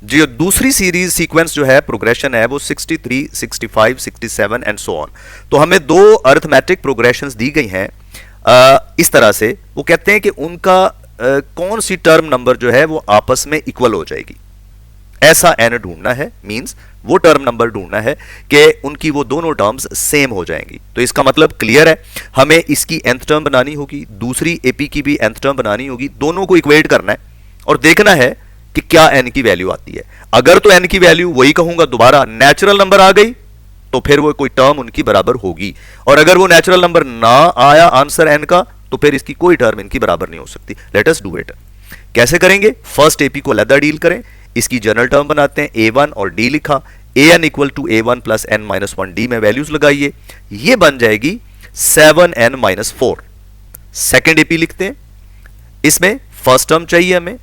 Speaker 1: जो दूसरी सीरीज सीक्वेंस जो है प्रोग्रेशन है वो 63, 65, 67 एंड सो ऑन। तो हमें दो अर्थमेटिक प्रोग्रेशंस दी गई हैं इस तरह से। वो कहते हैं कि उनका कौन सी टर्म नंबर जो है वो आपस में इक्वल हो जाएगी, ऐसा n ढूंढना है। मींस वो टर्म नंबर ढूंढना है कि उनकी वो दोनों टर्म्स सेम हो जाएंगी। तो इसका मतलब क्लियर है, हमें इसकी nth टर्म बनानी होगी, दूसरी एपी की भी nth टर्म बनानी होगी, दोनों को इक्वेट करना है और देखना है कि क्या n की वैल्यू आती है। अगर तो n की वैल्यू वही कहूंगा दोबारा नेचुरल नंबर आ गई तो फिर वो कोई टर्म उनकी बराबर होगी, और अगर वो नेचुरल नंबर ना आया आंसर n का तो फिर इसकी कोई टर्म इनकी बराबर नहीं हो सकती। Let us do it. कैसे करेंगे? फर्स्ट एपी को अलग डील करें, इसकी जनरल टर्म बनाते हैं, a1 और d लिखा, an equal to a1 plus n minus 1 d में वैल्यूज लगाइए, ये बन जाएगी 7n माइनस 4। सेकेंड एपी लिखते हैं, इसमें फर्स्ट टर्म चाहिए हमें,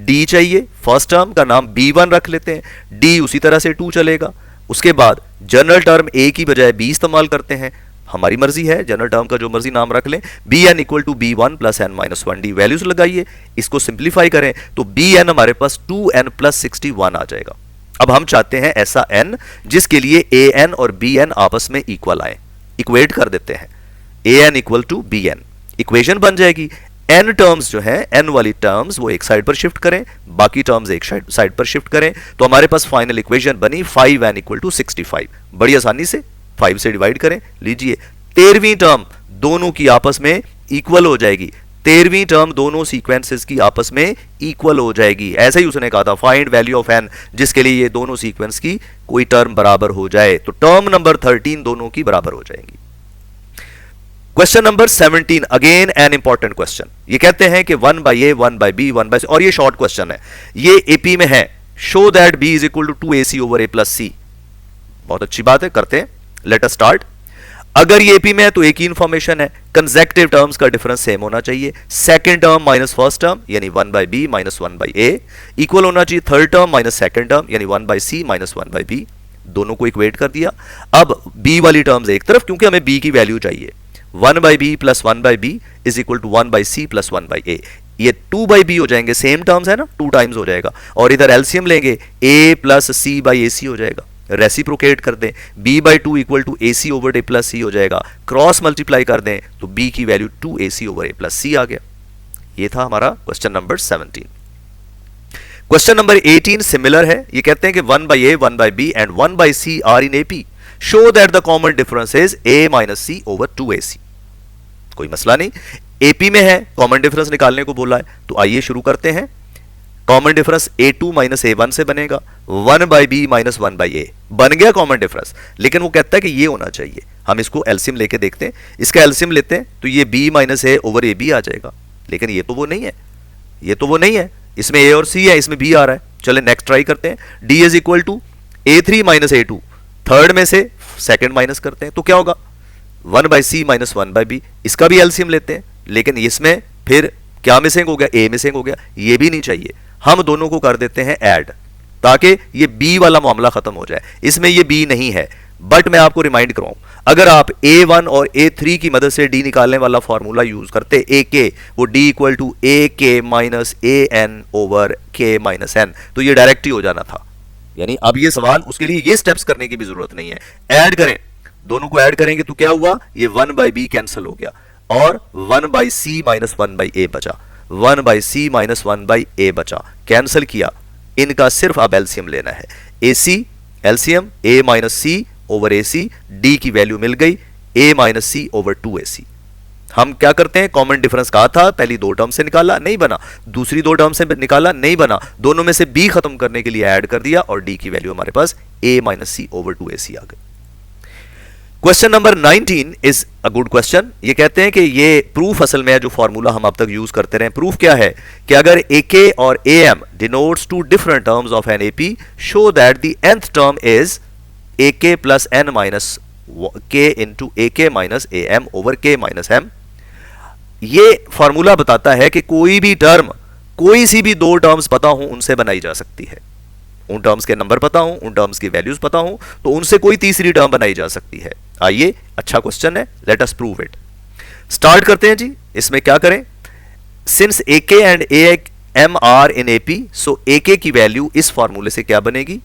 Speaker 1: d चाहिए, फर्स्ट टर्म का नाम b1 रख लेते हैं, d उसी तरह से 2 चलेगा। उसके बाद जनरल टर्म a की बजाय b इस्तेमाल करते हैं, हमारी मर्जी है, जनरल टर्म का जो मर्जी नाम रख लें, bn equal to b1 plus n minus 1d values लगाइए, इसको सिंप्लीफाई करें तो bn हमारे पास 2n प्लस 61 आ जाएगा। अब हम चाहते हैं ऐसा n जिसके लिए an और bn आपस में इक्वल आए, इक्वेट कर देते हैं, an equal to bn, equation बन जाएगी। n टर्म्स जो है, n वाली टर्म्स वो एक साइड पर शिफ्ट करें, बाकी टर्म्स एक साइड पर शिफ्ट करें, तो हमारे पास फाइनल इक्वेशन बनी 5n इक्वल टू 65। बड़ी आसानी से 5 से डिवाइड करें, लीजिए 13वीं टर्म दोनों की आपस में इक्वल हो जाएगी, 13वीं टर्म दोनों सीक्वेंसेस की आपस में इक्वल हो जाएगी। ऐसे ही उसने कहा था फाइंड वैल्यू ऑफ n, जिसके लिए ये दोनों सीक्वेंस की कोई टर्म बराबर हो जाए, तो टर्म नंबर 13 दोनों की बराबर हो जाएंगी। Question number 17, again an important question. ये कहते हैं कि 1 by A, 1 by B, 1 by C, और ये शॉर्ट क्वेश्चन है, ये एपी में है। Show that B is equal to 2ac over a plus C. बहुत अच्छी बात है, करते हैं, लेट अस स्टार्ट। अगर ये एपी में है तो एक ही इंफॉर्मेशन है, कंसेक्टिव टर्म्स का डिफरेंस सेम होना चाहिए। Second term minus first term यानी 1 by b minus 1 by a इक्वल होना चाहिए third term minus second term यानी 1 by C minus 1 by b. दोनों को इक्वेट कर दिया। अब बी वाली टर्म्स एक तरफ, क्योंकि हमें बी की वैल्यू चाहिए। 1 by B plus 1 by B is equal to 1 by C plus 1 by A. ये 2 बाई बी हो जाएंगे, सेम टर्म्स है ना, 2 टाइम्स हो जाएगा, और इधर एलसीएम लेंगे, a plus C by A C हो जाएगा। रेसिप्रोकेट कर दें, b by 2 equal to A C over A plus C हो जाएगा। क्रॉस मल्टीप्लाई कर दें तो b की value 2ac over A plus C आ गया। ये था हमारा question number 17। Question number 18 similar है। ये कहते हैं कि 1 by A, 1 by B and 1 by C are in AP. Show that the common difference is a minus C over 2ac। कोई मसला नहीं, एपी में है, कॉमन डिफरेंस निकालने को बोला है, तो आइए शुरू करते हैं। Common difference a2 minus a1 से बनेगा, 1 बाई बी माइनस 1 बाई ए, बन गया कॉमन डिफरेंस। लेकिन वो कहता है कि ये होना चाहिए। हम इसको एलसीएम लेके देखते हैं, इसका एलसीएम लेते हैं तो ये b minus A over A B आ जाएगा। लेकिन ये तो वो नहीं है, ये तो वो नहीं है, इसमें a और c है, इसमें b आ रहा है। चले नेक्स्ट ट्राई करते हैं। d is equal to a3 minus a2, third में से सेकंड माइनस करते हैं तो क्या होगा 1 by C minus 1 by b. इसका भी एलसीएम लेते हैं, लेकिन इसमें फिर क्या मिसिंग हो गया, a मिसिंग हो गया, ये भी नहीं चाहिए। हम दोनों को कर देते हैं ऐड, ताकि ये b वाला मामला खत्म हो जाए। इसमें ये b नहीं है, बट मैं आपको रिमाइंड कराऊं, अगर आप a1 और a3 की मदद से d निकालने वाला फॉर्मूला यूज करते a k, वो d equal to a k minus a n over k minus n, तो ये डायरेक्ट ही हो जाना था। यानी अब ये सवाल, उसके लिए ये स्टेप्स करने की भी जरूरत नहीं है। ऐड करें, दोनों को ऐड करेंगे तो क्या हुआ, ये 1 बाई बी कैंसिल हो गया और 1 by C minus 1 by A बचा, 1 by C minus 1 by A बचा, कैंसिल किया। इनका सिर्फ अब एलसीएम लेना है। A C LCM a minus C over A C, D की वैल्यू मिल गई a minus C over 2ac। हम क्या करते हैं, कॉमन डिफरेंस कहा था, पहली दो टर्म से निकाला नहीं बना, दूसरी दो टर्म से निकाला नहीं बना, दोनों में से b खत्म करने के लिए ऐड कर दिया और d की वैल्यू हमारे पास a minus C over 2ac आ गई। Question number 19 is a good question. ये कहते हैं कि ये प्रूफ असल में है जो फॉर्मूला हम अब तक यूज करते रहे। प्रूफ क्या है कि अगर ak और am denotes two different terms of an ap, show that the nth term is ak plus n minus k into ak minus am over k minus m। ये फॉर्मूला बताता है कि कोई भी टर्म, कोई सी भी दो टर्म्स पता हो उनसे बनाई जा सकती है। उन टर्म्स के नंबर पता हो, उन टर्म्स की वैल्यूज पता हो, तो उनसे कोई तीसरी टर्म बनाई जा सकती है। आइए, अच्छा क्वेश्चन है, let us prove it. Start करते हैं जी। इसमें क्या करें, since ak and am are in ap, so ak की वैल्यू इस फॉर्मूले से क्या बनेगी,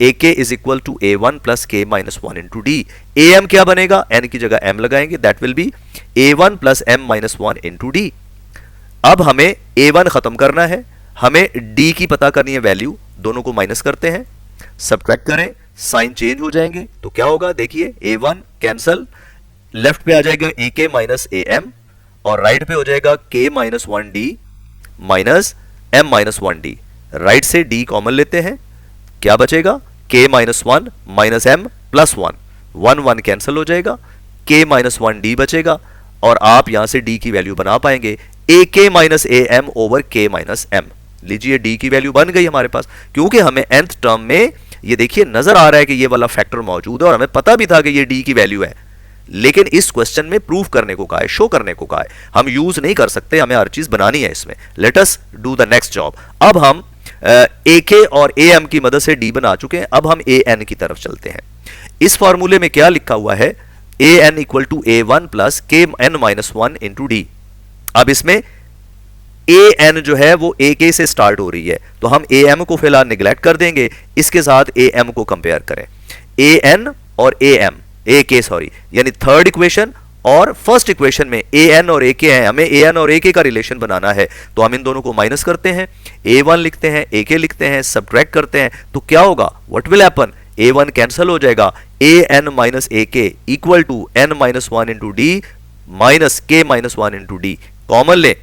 Speaker 1: ak is equal to a1 plus k minus 1 into d. am क्या बनेगा, n की जगह m लगाएंगे, that will be a1 plus m minus 1 into d. अब हमें a1 खत्म करना है, हमें d की पता करनी है वैल्यू, दोनों को माइनस करते हैं, सब्ट्रैक्ट करें, साइन चेंज हो जाएंगे तो क्या होगा, देखिए a1 कैंसल, लेफ्ट पे आ जाएगा ak माइनस am और राइट पे हो जाएगा k minus 1d minus m minus 1d। Right से d कॉमन लेते हैं, क्या बचेगा, k minus 1 minus m plus 1, 1 1 cancel हो जाएगा, k माइनस 1d बचेगा और आप यहां से d की वैल्यू बना पाएंगे ak minus am over k minus m। लीजिए d की वैल्यू बन गई हमारे पास, क्योंकि हमें nth टर्म में ये देखिए नजर आ रहा है कि ये वाला फैक्टर मौजूद है और हमें पता भी था कि ये d की वैल्यू है, लेकिन इस क्वेश्चन में प्रूव करने को कहा है, शो करने को कहा है, हम यूज नहीं कर सकते, हमें हर चीज बनानी है इसमें। Let us do the next job. अब हम ak और am की मदद से d बना चुके हैं, अब हम an की तरफ चलते हैं। इस फॉर्मूले में क्या लिखा हुआ है, an equal to a1 plus k n minus 1 into d. अब इसमें an जो है वो ak से स्टार्ट हो रही है, तो हम am को फिलहाल निगलेक्ट कर देंगे, इसके साथ am को कंपेयर करें। an और ak सॉरी, यानी थर्ड इक्वेशन और फर्स्ट इक्वेशन में an और ak है, हमें an और ak का रिलेशन बनाना है, तो हम इन दोनों को माइनस करते हैं, a1 लिखते हैं, ak लिखते हैं, सब्ट्रैक्ट करते हैं, तो क्या होगा, what will happen, a1 cancel हो जाएगा, an minus ak equal to n minus 1 into d minus k minus 1 into d. Common ले,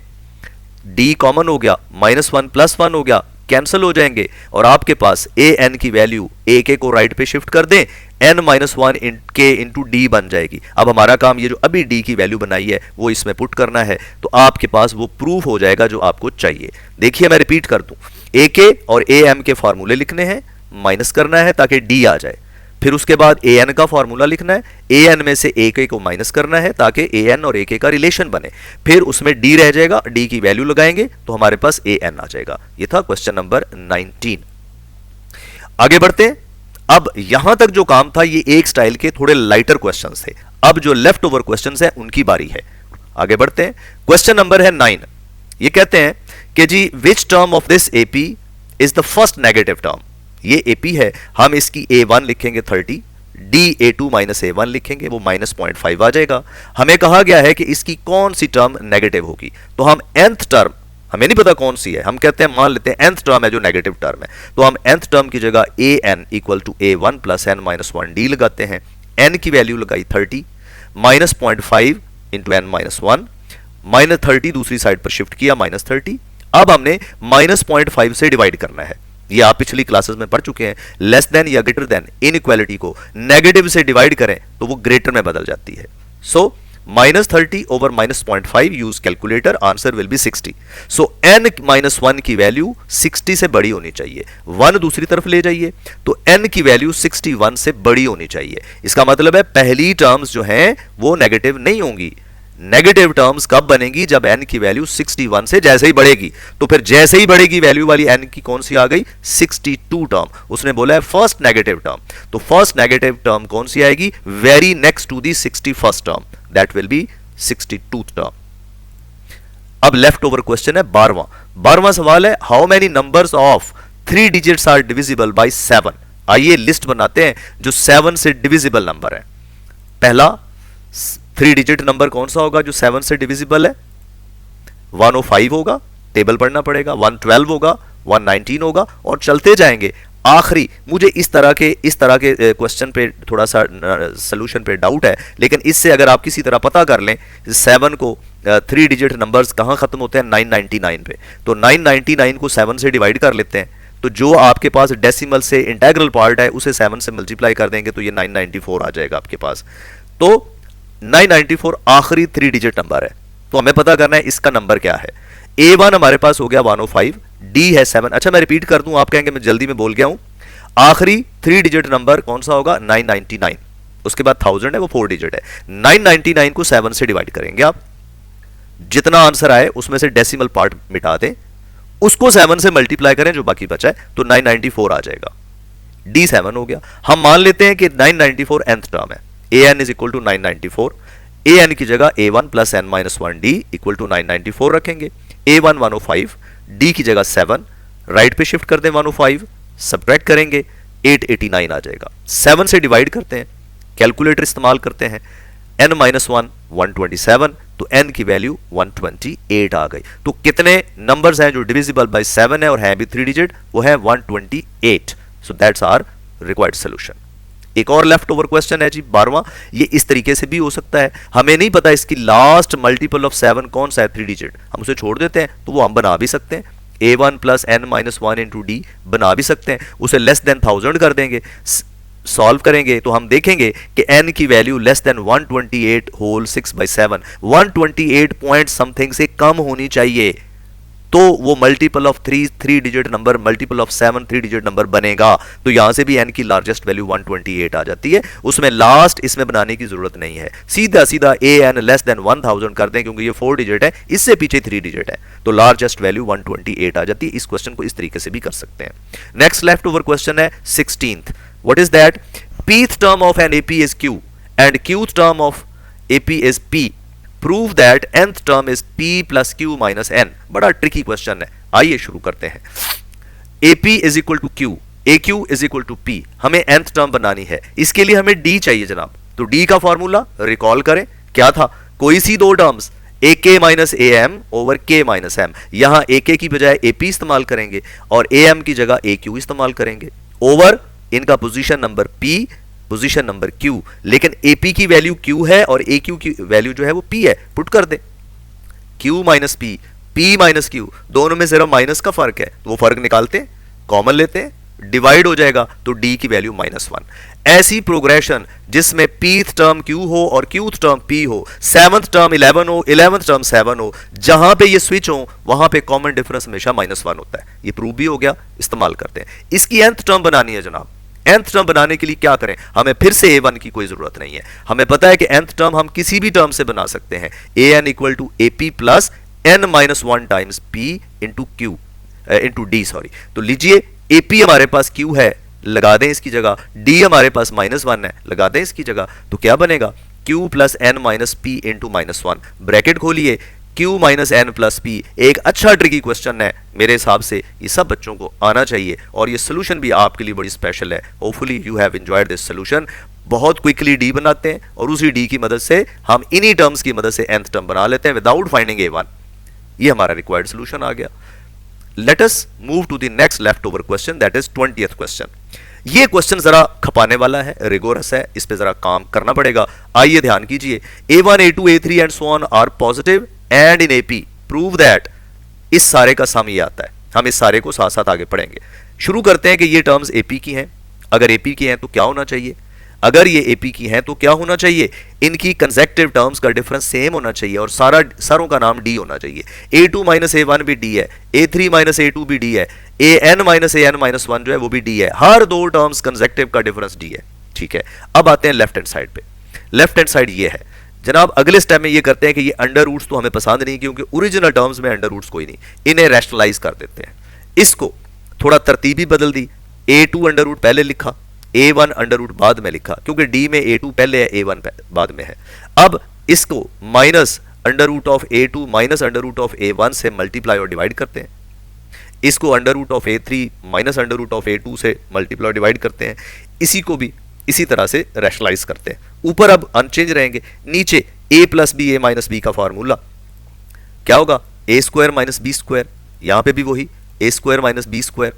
Speaker 1: d कॉमन हो गया, माइनस 1 प्लस 1 हो गया, कैंसिल हो जाएंगे और आपके पास an की वैल्यू ak को राइट पे शिफ्ट कर दें, n minus 1 k into D बन जाएगी। अब हमारा काम ये जो अभी d की वैल्यू बनाई है वो इसमें पुट करना है, तो आपके पास वो प्रूफ हो जाएगा जो आपको चाहिए। देखिए मैं रिपीट कर दूं, ak और am के फॉर्मूले लिखने हैं, माइनस करना है ताकि d आ जाए, फिर उसके बाद an का फॉर्मूला लिखना है, an में से ak को माइनस करना है ताकि an और ak का रिलेशन बने, फिर उसमें d रह जाएगा, d की वैल्यू लगाएंगे तो हमारे पास an आ जाएगा। ये था क्वेश्चन नंबर 19। आगे बढ़ते हैं। अब यहां तक जो काम था ये एक स्टाइल के थोड़े लाइटर क्वेश्चंस थे, अब जो लेफ्ट ओवर क्वेश्चंस हैं उनकी बारी है। आगे बढ़ते हैं। क्वेश्चन नंबर है 9। ये कहते हैं कि जी which term of this AP is the first negative term. ये एपी है, हम इसकी a1 लिखेंगे 30, d a2 माइनस a1 लिखेंगे, वो माइनस 0.5 आ जाएगा। हमें कहा गया है कि इसकी कौन सी टर्म नेगेटिव होगी, तो हम nth टर्म, हमें नहीं पता कौन सी है, हम कहते हैं मान लेते हैं nth टर्म है जो नेगेटिव टर्म है, तो हम nth टर्म की जगह an equal to a1 plus n minus 1d लगाते हैं। n की वैल्यू लगाई 30, minus 0.5 into n minus 1, minus 30 दूसरी साइड पर शिफ्ट किया माइनस 30। अब हमने माइनस 0.5 से डिवाइड करना है, ये आप पिछली क्लासेस में पढ़ चुके हैं। लेस देन या ग्रेटर देन इनइक्वालिटी को नेगेटिव से डिवाइड करें तो वो ग्रेटर में बदल जाती है। सो -30 over -0.5 use calculator, answer will be 60। So n -1 की वैल्यू 60 से बड़ी होनी चाहिए। 1 दूसरी तरफ ले जाइए तो n की वैल्यू 61 से बड़ी होनी चाहिए। इसका मतलब है पहली टर्म्स जो हैं वो नेगेटिव नहीं होंगी। नेगेटिव टर्म्स कब बनेगी? जब n की वैल्यू 61 से जैसे ही बढ़ेगी। तो फिर जैसे ही बढ़ेगी वैल्यू वाली n की कौन सी आ गई? 62 टर्म। उसने बोला है फर्स्ट नेगेटिव टर्म, तो फर्स्ट नेगेटिव टर्म कौन सी आएगी? Very next to the 61st term, that will be 62th term. अब लेफ्ट ओवर क्वेश्चन है 12वां सवाल है, how many numbers of 3 digits are divisible by 7? आइए लिस्ट बनाते हैं जो 7 से डिविजिबल नंबर है। पहला 3 डिजिट नंबर कौन सा होगा जो 7 से डिविजिबल है? 105 होगा, टेबल पढ़ना पड़ेगा, 112 होगा, 119 होगा और चलते जाएंगे। आखिरी मुझे इस तरह के क्वेश्चन पे थोड़ा सा सोल्यूशन पे डाउट है, लेकिन इससे अगर आप किसी तरह पता कर लें 7 को 3 डिजिट नंबर्स कहां खत्म होते हैं? 999 पे। तो 999 को 7 से डिवाइड कर लेते हैं, तो जो आपके पास डेसिमल से इंटेग्रल पार्ट है उसे 7 से मल्टीप्लाई कर देंगे तो ये 994 आ जाएगा आपके पास। तो 994 आखिरी 3 डिजिट नंबर है, तो हमें पता करना है इसका नंबर क्या है। A1 हमारे पास हो गया 105, D है 7। अच्छा मैं रिपीट कर दूं, आप कहेंगे मैं जल्दी में बोल गया हूं। आखिरी 3 डिजिट नंबर कौन सा होगा? 999। उसके बाद 1000 है, वो 4 डिजिट है। 999 को 7 से डिवाइड करेंगे आप, जितना आंसर आए उसमें से डेसिमल पार्ट मिटा दें, उसको 7 से मल्टीप्लाई करें, जो बाकी बचा है तो 994 आ जाएगा। D 7 हो गया। हम मान लेते हैं कि 994 nth टर्म है। an is equal to 994, an की जगह a1 plus n minus 1d equal to 994 रखेंगे। a1 105, d की जगह 7, राइट पे शिफ्ट कर दें 105, सब्ट्रैक्ट करेंगे 889 आ जाएगा। 7 से डिवाइड करते हैं, कैलकुलेटर इस्तेमाल करते हैं, n माइनस 1 127, तो n की वैल्यू 128 आ गई। तो कितने नंबर्स हैं जो डिविजिबल बाय 7 है और हैं भी 3 डिजिट? वो है 128। So that's our required solution. एक और लेफ्ट ओवर क्वेश्चन है जी 12वां। ये इस तरीके से भी हो सकता है, हमें नहीं पता इसकी लास्ट मल्टीपल ऑफ 7 कौन सा है 3 डिजिट, हम उसे छोड़ देते हैं, तो वो हम बना भी सकते हैं। a1 plus n minus 1 into D बना भी सकते हैं, उसे लेस देन 1000 कर देंगे। सॉल्व करेंगे तो हम देखेंगे कि n की वैल्यू less than 128 whole 6/7, 128 point something से कम होनी चाहिए, तो वो multiple of 3 digit number, multiple of 7 3 digit number बनेगा। तो यहां से भी n की लार्जेस्ट वैल्यू 128 आ जाती है, उसमें लास्ट इसमें बनाने की जरूरत नहीं है, सीधा सीधा an लेस देन 1000 कर दें, क्योंकि ये 4 डिजिट है, इससे पीछे 3 डिजिट है, तो लार्जेस्ट वैल्यू 128 आ जाती है। इस क्वेश्चन को इस तरीके से भी कर सकते हैं। नेक्स्ट लेफ्ट ओवर क्वेश्चन है 16th। What is that? pth term of an AP is q and qth term of AP is p. Prove that nth term is p plus q minus n। बड़ा tricky question है, आइए शुरू करते हैं। AP is equal to q, AQ is equal to p। हमें nth term बनानी है, इसके लिए हमें d चाहिए जनाब। तो d का फॉर्मूला रिकॉल करें, क्या था? कोई सी दो terms ak minus am over k minus m। यहां ak की बजाय AP इस्तेमाल करेंगे और am की जगह AQ इस्तेमाल करेंगे, ओवर इनका position number p, position number q। लेकिन AP की वैल्यू q है और AQ की वैल्यू जो है वो p है, पुट कर दे q minus p, p minus q, दोनों में सिर्फ माइनस का फर्क है, तो वो फर्क निकालते हैं, कॉमन लेते हैं, डिवाइड हो जाएगा, तो d की वैल्यू -1। ऐसी प्रोग्रेशन जिसमें pth टर्म q हो और qth टर्म p हो, 7th टर्म 11 हो, 11th टर्म 7 हो, जहां पे ये स्विच हो वहां पे कॉमन डिफरेंस हमेशा -1 होता है। ये प्रूव भी हो गया, इस्तेमाल करते हैं। इसकी nth टर्म बनानी है जनाब। nth टर्म बनाने के लिए क्या करें? हमें फिर से a1 की कोई जरूरत नहीं है, हमें पता है कि nth टर्म हम किसी भी टर्म से बना सकते हैं। an equal to AP plus n minus 1 times p into q into d, sorry. तो लीजिए AP हमारे पास q है, लगा दें इसकी जगह, d हमारे पास -1 है, लगा दें इसकी जगह, तो क्या बनेगा? q plus n minus p into -1, bracket खोलिए, q minus n plus p। एक अच्छा ट्रिकी क्वेश्चन है, मेरे हिसाब से ये सब बच्चों को आना चाहिए और ये सोल्यूशन भी आपके लिए बड़ी स्पेशल है। Hopefully you have enjoyed this solution. बहुत क्विकली d बनाते हैं और उसी d की मदद से हम इन्हीं टर्म्स की मदद से nth टर्म बना लेते हैं विदाउट फाइंडिंग a1। ये हमारा रिक्वायर्ड सोल्यूशन आ गया। Let us move to the next left over question, that is 20th question. ये क्वेश्चन जरा खपाने वाला है, रिगोरस है, इस पे जरा काम करना पड़ेगा। आइए ध्यान कीजिए, a1 a2 a3 and so on are positive and in AP prove that. इस सारे का सम ये आता है, हम इस सारे को साथ साथ आगे पढ़ेंगे। शुरू करते हैं कि ये टर्म्स एपी की हैं। अगर एपी की हैं तो क्या होना चाहिए, अगर ये एपी की हैं तो क्या होना चाहिए, इनकी कंसेक्टिव टर्म्स का डिफरेंस सेम होना चाहिए और सारों का नाम डी होना चाहिए। a2 माइनस a1 भी डी है, a3 माइनस a2 भी डी है, an माइनस an माइनस 1 जो है वो भी डी है। हर दो टर्म्स कंसेक्टिव का डिफरेंस डी है। ठीक है, अब आते हैं लेफ्ट हैंड साइड पे। लेफ्ट हैंड साइड ये है जनाब, अगले स्टेप में ये करते हैं कि ये अंडर रूट्स तो हमें पसंद नहीं क्योंकि ओरिजिनल टर्म्स में अंडर रूट्स कोई नहीं, इन्हें रैशनलाइज कर देते हैं। इसको थोड़ा तरतीब ही बदल दी, a2 अंडर रूट पहले लिखा, a1 अंडर रूट बाद में लिखा क्योंकि d में a2 पहले है a1 बाद में है। अब इसको minus under root of a2 minus under root of a1 से मल्टीप्लाई और डिवाइड करते हैं। इसको under root of a3 minus under root of a2 से मल्टीप्लाई और डिवाइड करते हैं। इसी को भी इसी तरह से रैशनलाइज करते हैं। ऊपर अब अनचेंज रहेंगे, नीचे a plus B A minus B का फॉर्मूला क्या होगा, A square minus B square, यहां पे भी वही A square minus B square,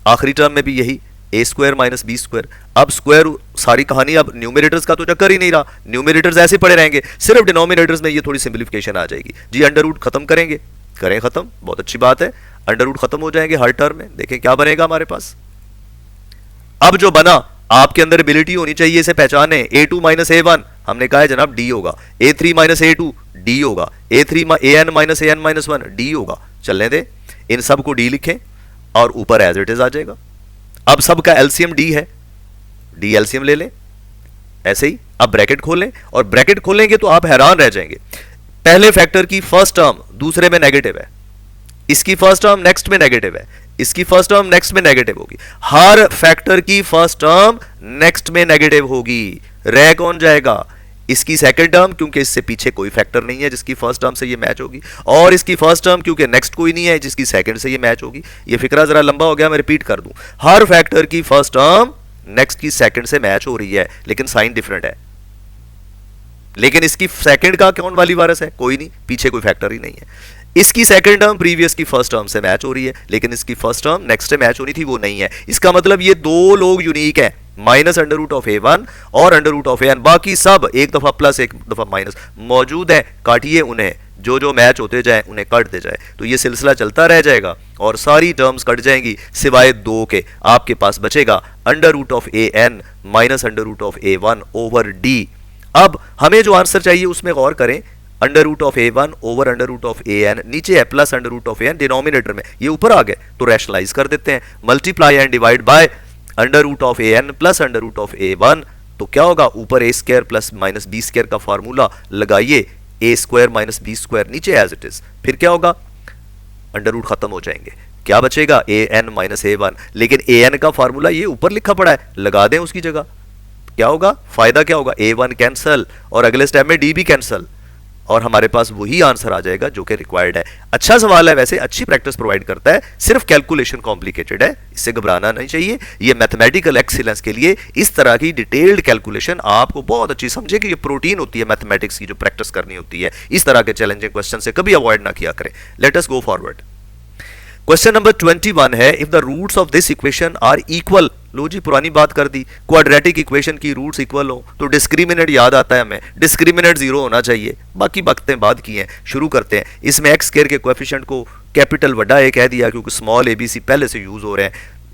Speaker 1: आखिरी टर्म में भी यही A square minus B square. अब स्क्वायर सारी कहानी, अब न्यूमरेटर्स का तो चक्कर ही नहीं रहा, न्यूमरेटर्स ऐसे पड़े रहेंगे, सिर्फ डिनोमिनेटर्स में ये थोड़ी सिंप्लीफिकेशन आ जाएगी जी। अंडर रूट खत्म करेंगे, करें खत्म, बहुत अच्छी बात है, अंडर रूट खत्म हो जाएंगे हर टर्म में। देखें क्या बनेगा हमारे पास। अब जो बना, आपके अंदर एबिलिटी होनी चाहिए इसे पहचाने। a2 माइनस a1 हमने कहा है जनाब d होगा, a3 माइनस a2 d होगा, an minus an minus 1 d होगा। चलने दे, इन सब को d लिखें और ऊपर एज इट इज आ जाएगा। अब सबका एलसीएम d है, d एलसीएम ले लें ऐसे ही। अब ब्रैकेट खोलें और ब्रैकेट खोलेंगे तो आप हैरान रह जाएंगे। पहले फैक्टर की फर्स्ट टर्म दूसरे में नेगेटिव है, इसकी फर्स्ट टर्म नेक्स्ट में नेगेटिव है, इसकी फर्स्ट टर्म नेक्स्ट में नेगेटिव होगी। हर फैक्टर की फर्स्ट टर्म नेक्स्ट में नेगेटिव होगी। रह कौन जाएगा, इसकी सेकंड टर्म क्योंकि इससे पीछे कोई फैक्टर नहीं है जिसकी फर्स्ट टर्म से ये मैच होगी, और इसकी फर्स्ट टर्म क्योंकि नेक्स्ट कोई नहीं है जिसकी सेकंड से ये मैच होगी। ये फिक्रा जरा लंबा हो गया, मैं रिपीट कर दूं। हर फैक्टर की फर्स्ट टर्म नेक्स्ट की सेकंड से मैच हो रही है लेकिन साइन डिफरेंट है। लेकिन इसकी सेकंड का कौन वाली वारिस है, कोई नहीं, पीछे कोई फैक्टर ही नहीं है। इसकी सेकंड टर्म प्रीवियस की फर्स्ट टर्म से मैच हो रही है लेकिन इसकी फर्स्ट टर्म नेक्स्ट से मैच होनी थी, वो नहीं है। इसका मतलब ये दो लोग यूनिक हैं, minus under root of a1 और अंडर रूट ऑफ an। बाकी सब एक दफा प्लस एक दफा माइनस मौजूद है, काटिए उन्हें, जो जो मैच होते जाए उन्हें काट दे जाए, तो ये सिलसिला चलता रह जाएगा और सारी टर्म्स कट जाएंगी सिवाय दो के। आपके पास बचेगा under root of an minus under root of a1 over d। अब हमें जो आंसर चाहिए उसमें गौर करें, under root of a1 over under root of an, नीचे है plus under root of an denominator में, ये ऊपर आ गए तो रैशनलाइज कर देते हैं, multiply and divide by under root of an plus under root of a1। तो क्या होगा, ऊपर A square plus minus B square का फार्मूला लगाइए, A square minus B square नीचे एज इट इज, फिर क्या होगा, अंडर रूट खत्म हो जाएंगे, क्या बचेगा an माइनस a1। लेकिन an का फार्मूला ये ऊपर लिखा पड़ा है, लगा दें उसकी जगह, क्या होगा, फायदा क्या होगा, a1 कैंसल और अगले स्टेप में d भी कैंसल और हमारे पास वही आंसर आ जाएगा जो कि रिक्वायर्ड है। अच्छा सवाल है, वैसे अच्छी प्रैक्टिस प्रोवाइड करता है, सिर्फ कैलकुलेशन कॉम्प्लिकेटेड है, इससे घबराना नहीं चाहिए। ये मैथमेटिकल एक्सीलेंस के लिए इस तरह की डिटेल्ड कैलकुलेशन आपको बहुत अच्छी समझे कि ये प्रोटीन होती है मैथमेटिक्स की जो प्रैक्टिस करनी होती है। इस तरह के चैलेंजिंग क्वेश्चन से कभी अवॉइड ना किया करें। Let us go forward. Question number 21 है, if the roots of this equation are equal. लो जी, पुरानी बात कर दी, क्वाड्रेटिक इक्वेशन की रूट्स इक्वल हो तो डिस्क्रिमिनेंट याद आता है हमें, डिस्क्रिमिनेंट जीरो होना चाहिए। बाकी बातें बात की हैं, शुरू करते हैं। इसमें एक्स स्क्वायर के कोएफिशिएंट को कैपिटल बड़ा ए कह दिया क्योंकि स्मॉल ABC पहले से यूज हो रहे हैं।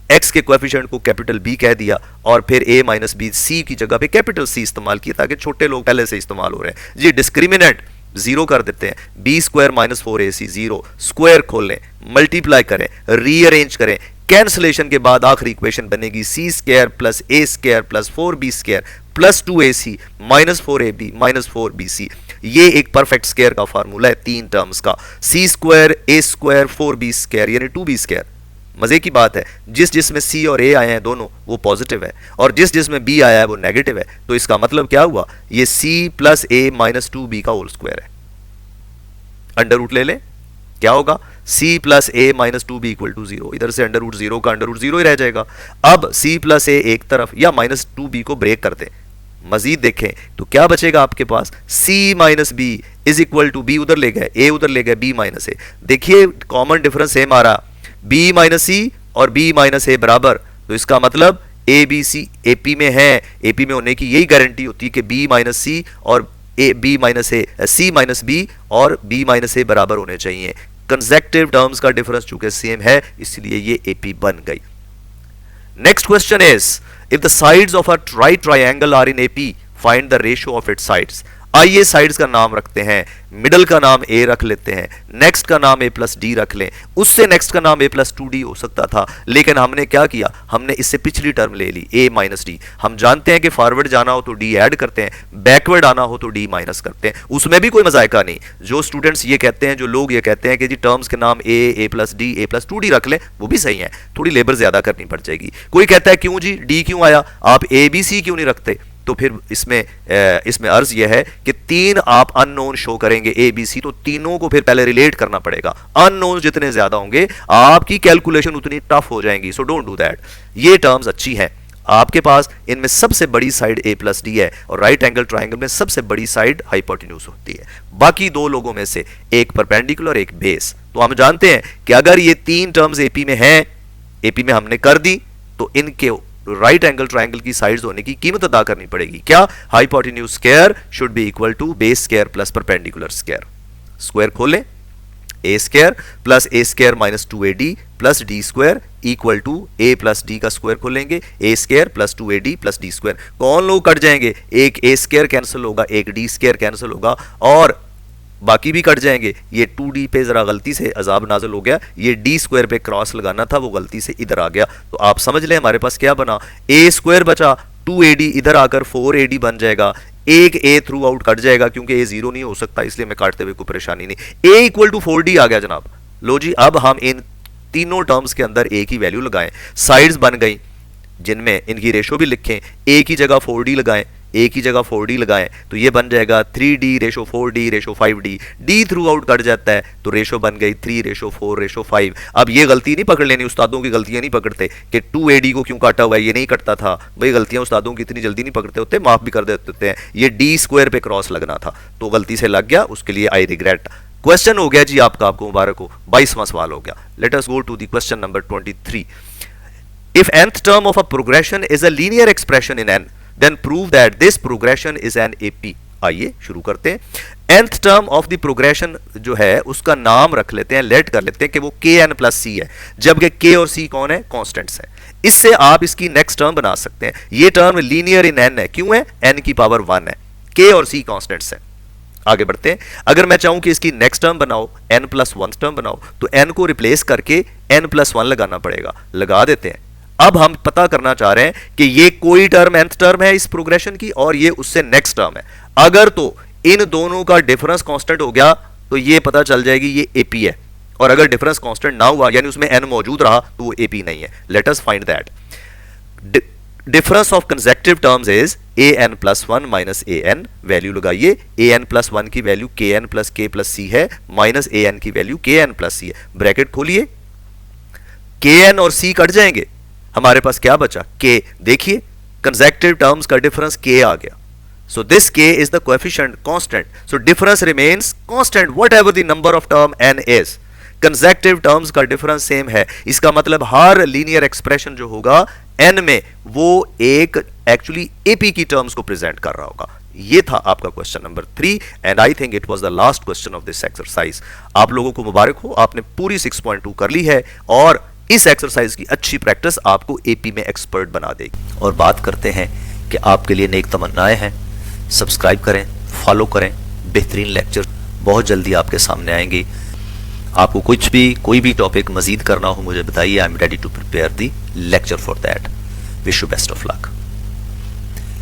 Speaker 1: एक्स के कोएफिशिएंट को कैपिटल B कह दिया और फिर a माइनस बी, सी की जगह पे कैपिटल C इस्तेमाल किया ताकि छोटे लोग पहले से इस्तेमाल हो रहे हैं जी। डिस्क्रिमिनेंट जीरो कर देते हैं, B square minus 4ac zero, square खोल लें, मल्टीप्लाई करें, रीअरेंज करें, कैंसलेशन के बाद आखिरी इक्वेशन बनेगी C square plus A square plus 4b square plus 2ac minus 4ab minus 4bc। ये एक परफेक्ट स्क्वायर का फार्मूला है तीन टर्म्स का, सी स्क्वायर ए स्क्वायर 4b स्क्वायर यानी 2b स्क्वायर। मजे की बात है, जिस जिसमें सी और ए आए हैं दोनों वो पॉजिटिव है और जिस जिसमें बी आया है वो नेगेटिव है, तो इसका मतलब क्या हुआ, ये C plus A minus 2b का होल स्क्वायर है। अंडर रूट ले लें, क्या होगा, c plus A minus 2b equal to 0। इधर से अंडर रूट 0 का अंडर रूट 0 ही रह जाएगा। अब c प्लस ए एक तरफ या माइनस 2b को ब्रेक कर दें, मजीद देखें तो क्या बचेगा आपके पास, c minus B is equal to, b उधर ले गए, a उधर ले गए, b माइनस ए। देखिए कॉमन डिफरेंस सेम आ रहा, b माइनस सी और b माइनस ए बराबर, तो इसका मतलब ए बी सी AP में है। AP में होने की यही गारंटी होती है कि b माइनस सी और b माइनस ए, सी माइनस बी और b माइनस ए बराबर होने चाहिए। कंसेक्टिव टर्म्स का डिफरेंस चूंकि सेम है इसलिए ये AP बन गई। Next question is, if the sides of a right triangle are in AP, find the ratio of its sides. आइए साइड्स का नाम रखते हैं, मिडल का नाम ए रख लेते हैं, नेक्स्ट का नाम ए प्लस डी रख लें, उससे नेक्स्ट का नाम ए प्लस 2d हो सकता था, लेकिन हमने क्या किया, हमने इससे पिछली टर्म ले ली ए माइनस डी। हम जानते हैं कि फॉरवर्ड जाना हो तो डी ऐड करते हैं, बैकवर्ड आना हो तो डी माइनस करते हैं, उसमें भी कोई मजायका नहीं। जो स्टूडेंट्स ये कहते हैं, जो लोग ये कहते हैं कि जी टर्म्स के नाम A plus D A plus 2d रख लें, वो भी सही है, थोड़ी लेबर ज्यादा करनी पड़ जाएगी। कोई कहता है क्यों जी डी क्यों आया, आप ए बी सी क्यों नहीं रखते, तो फिर इसमें अर्ज यह है कि तीन आप अननोन शो करेंगे ए बी सी, तो तीनों को फिर पहले रिलेट करना पड़ेगा। अननोन जितने ज्यादा होंगे आपकी कैलकुलेशन उतनी टफ हो जाएंगी, सो डोंट डू दैट। ये टर्म्स अच्छी हैं आपके पास, इनमें सबसे बड़ी साइड ए प्लस डी है और राइट एंगल ट्राइंगल में सबसे बड़ी साइड हाइपोटेन्यूज होती है। बाकी दो लोगों में से एक परपेंडिकुलर एक बेस। तो हम जानते हैं कि अगर ये तीन टर्म्स एपी में हैं, एपी में हमने कर दी, तो इनके राइट एंगल ट्राइंगल की साइड्स होने की कीमत अदा करनी पड़ेगी। क्या, hypotenuse square should be equal to base square plus perpendicular square. Square खोलें, A square plus A square minus 2ad plus D square equal to A plus D का स्क्वायर खोलेंगे, A square plus 2ad plus D square. कौन लोग cut जाएंगे, एक ए square cancel होगा, एक D square cancel होगा और बाकी भी कट जाएंगे। ये 2d पे जरा गलती से अजाब नाजल हो गया, ये डी स्क्वायर पे क्रॉस लगाना था, वो गलती से इधर आ गया। तो आप समझ लें हमारे पास क्या बना, ए स्क्वायर बचा, 2ad इधर आकर 4ad बन जाएगा, एक ए थ्रू आउट कट जाएगा क्योंकि ए जीरो नहीं हो सकता, इसलिए मैं काटते हुए कोई परेशानी नहीं। ए इक्वल टू 4d आ गया जनाब। लो जी, अब हम इन तीनों टर्म्स के अंदर ए की वैल्यू लगाएं, साइड्स बन गई जिनमें इनकी रेशो भी लिखें, ए की जगह 4d लगाएं, ए की जगह 4d लगाएं, तो ये बन जाएगा 3d ratio 4d ratio 5d। D through out cut जाता है तो रेशो बन गई 3 रेशो 4 रेशो 5। अब ये गलती नहीं पकड़ लेनी, उस्तादों की गलतियां नहीं पकड़ते कि 2ad को क्यों काटा हुआ है, ये नहीं कटता था भाई। गलतियां उस्तादों की इतनी जल्दी नहीं पकड़ते होते, माफ भी कर देते होते हैं। ये डी स्क्वायर पे क्रॉस लगना था तो गलती से लग गया, उसके लिए आई रिग्रेट। क्वेश्चन हो गया जी आपका, आपको मुबारक हो, 22वां सवाल हो गया। Let us go to the question number 23। If nth term of a progression is a linear expression in n, then prove that this progression is an AP। आइए शुरू करते हैं। nth term of the progression जो है उसका नाम रख लेते हैं, लेट कर लेते हैं कि वो kn प्लस c है, जबकि k और c कौन है, कॉन्स्टेंट्स है। इससे आप इसकी नेक्स्ट टर्म बना सकते हैं। ये टर्म लीनियर इन n है, क्यों है, n की पावर 1 है, k और c कॉन्स्टेंट्स है। आगे बढ़ते हैं, अगर मैं चाहूं कि इसकी नेक्स्ट टर्म बनाओ, n प्लस 1 टर्म बनाओ, तो n को रिप्लेस करके n प्लस 1 लगाना पड़ेगा, लगा देते हैं। अब हम पता करना चाह रहे हैं कि ये कोई टर्म nth टर्म है इस प्रोग्रेशन की और ये उससे नेक्स्ट टर्म है। अगर तो इन दोनों का डिफरेंस कांस्टेंट हो गया तो ये पता चल जाएगी ये एपी है, और अगर डिफरेंस कांस्टेंट ना हुआ यानी उसमें n मौजूद रहा तो वो एपी नहीं है। Let us find that. Difference of consecutive terms is an plus 1 minus an। Value लगाइए, an प्लस 1 की value kn plus k plus c है, माइनस an की वैल्यू kn प्लस c है। ब्रैकेट खोलिए, kn और c cut जाएंगे, हमारे पास क्या बचा, k। देखिए कंसेक्टिव टर्म्स का डिफरेंस k आ गया, so this k is the coefficient constant, so difference remains constant whatever the number of term n is. Consecutive terms का डिफरेंस सेम है, इसका मतलब हर लीनियर एक्सप्रेशन जो होगा n में वो एक एक्चुअली AP की टर्म्स को प्रेजेंट कर रहा होगा। ये था आपका question number 3 and I think it was the last question of this exercise. आप लोगों को मुबारक हो, आपने पूरी 6.2 कर ली है और इस एक्सरसाइज की अच्छी प्रैक्टिस आपको एपी में एक्सपर्ट बना देगी। और बात करते हैं कि आपके लिए नेक तमन्नाएं हैं, सब्सक्राइब करें, फॉलो करें, बेहतरीन लेक्चर बहुत जल्दी आपके सामने आएंगे। आपको कुछ भी कोई भी टॉपिक मजीद करना हो मुझे बताइए, I am ready to prepare the lecture for that. Wish you best of luck.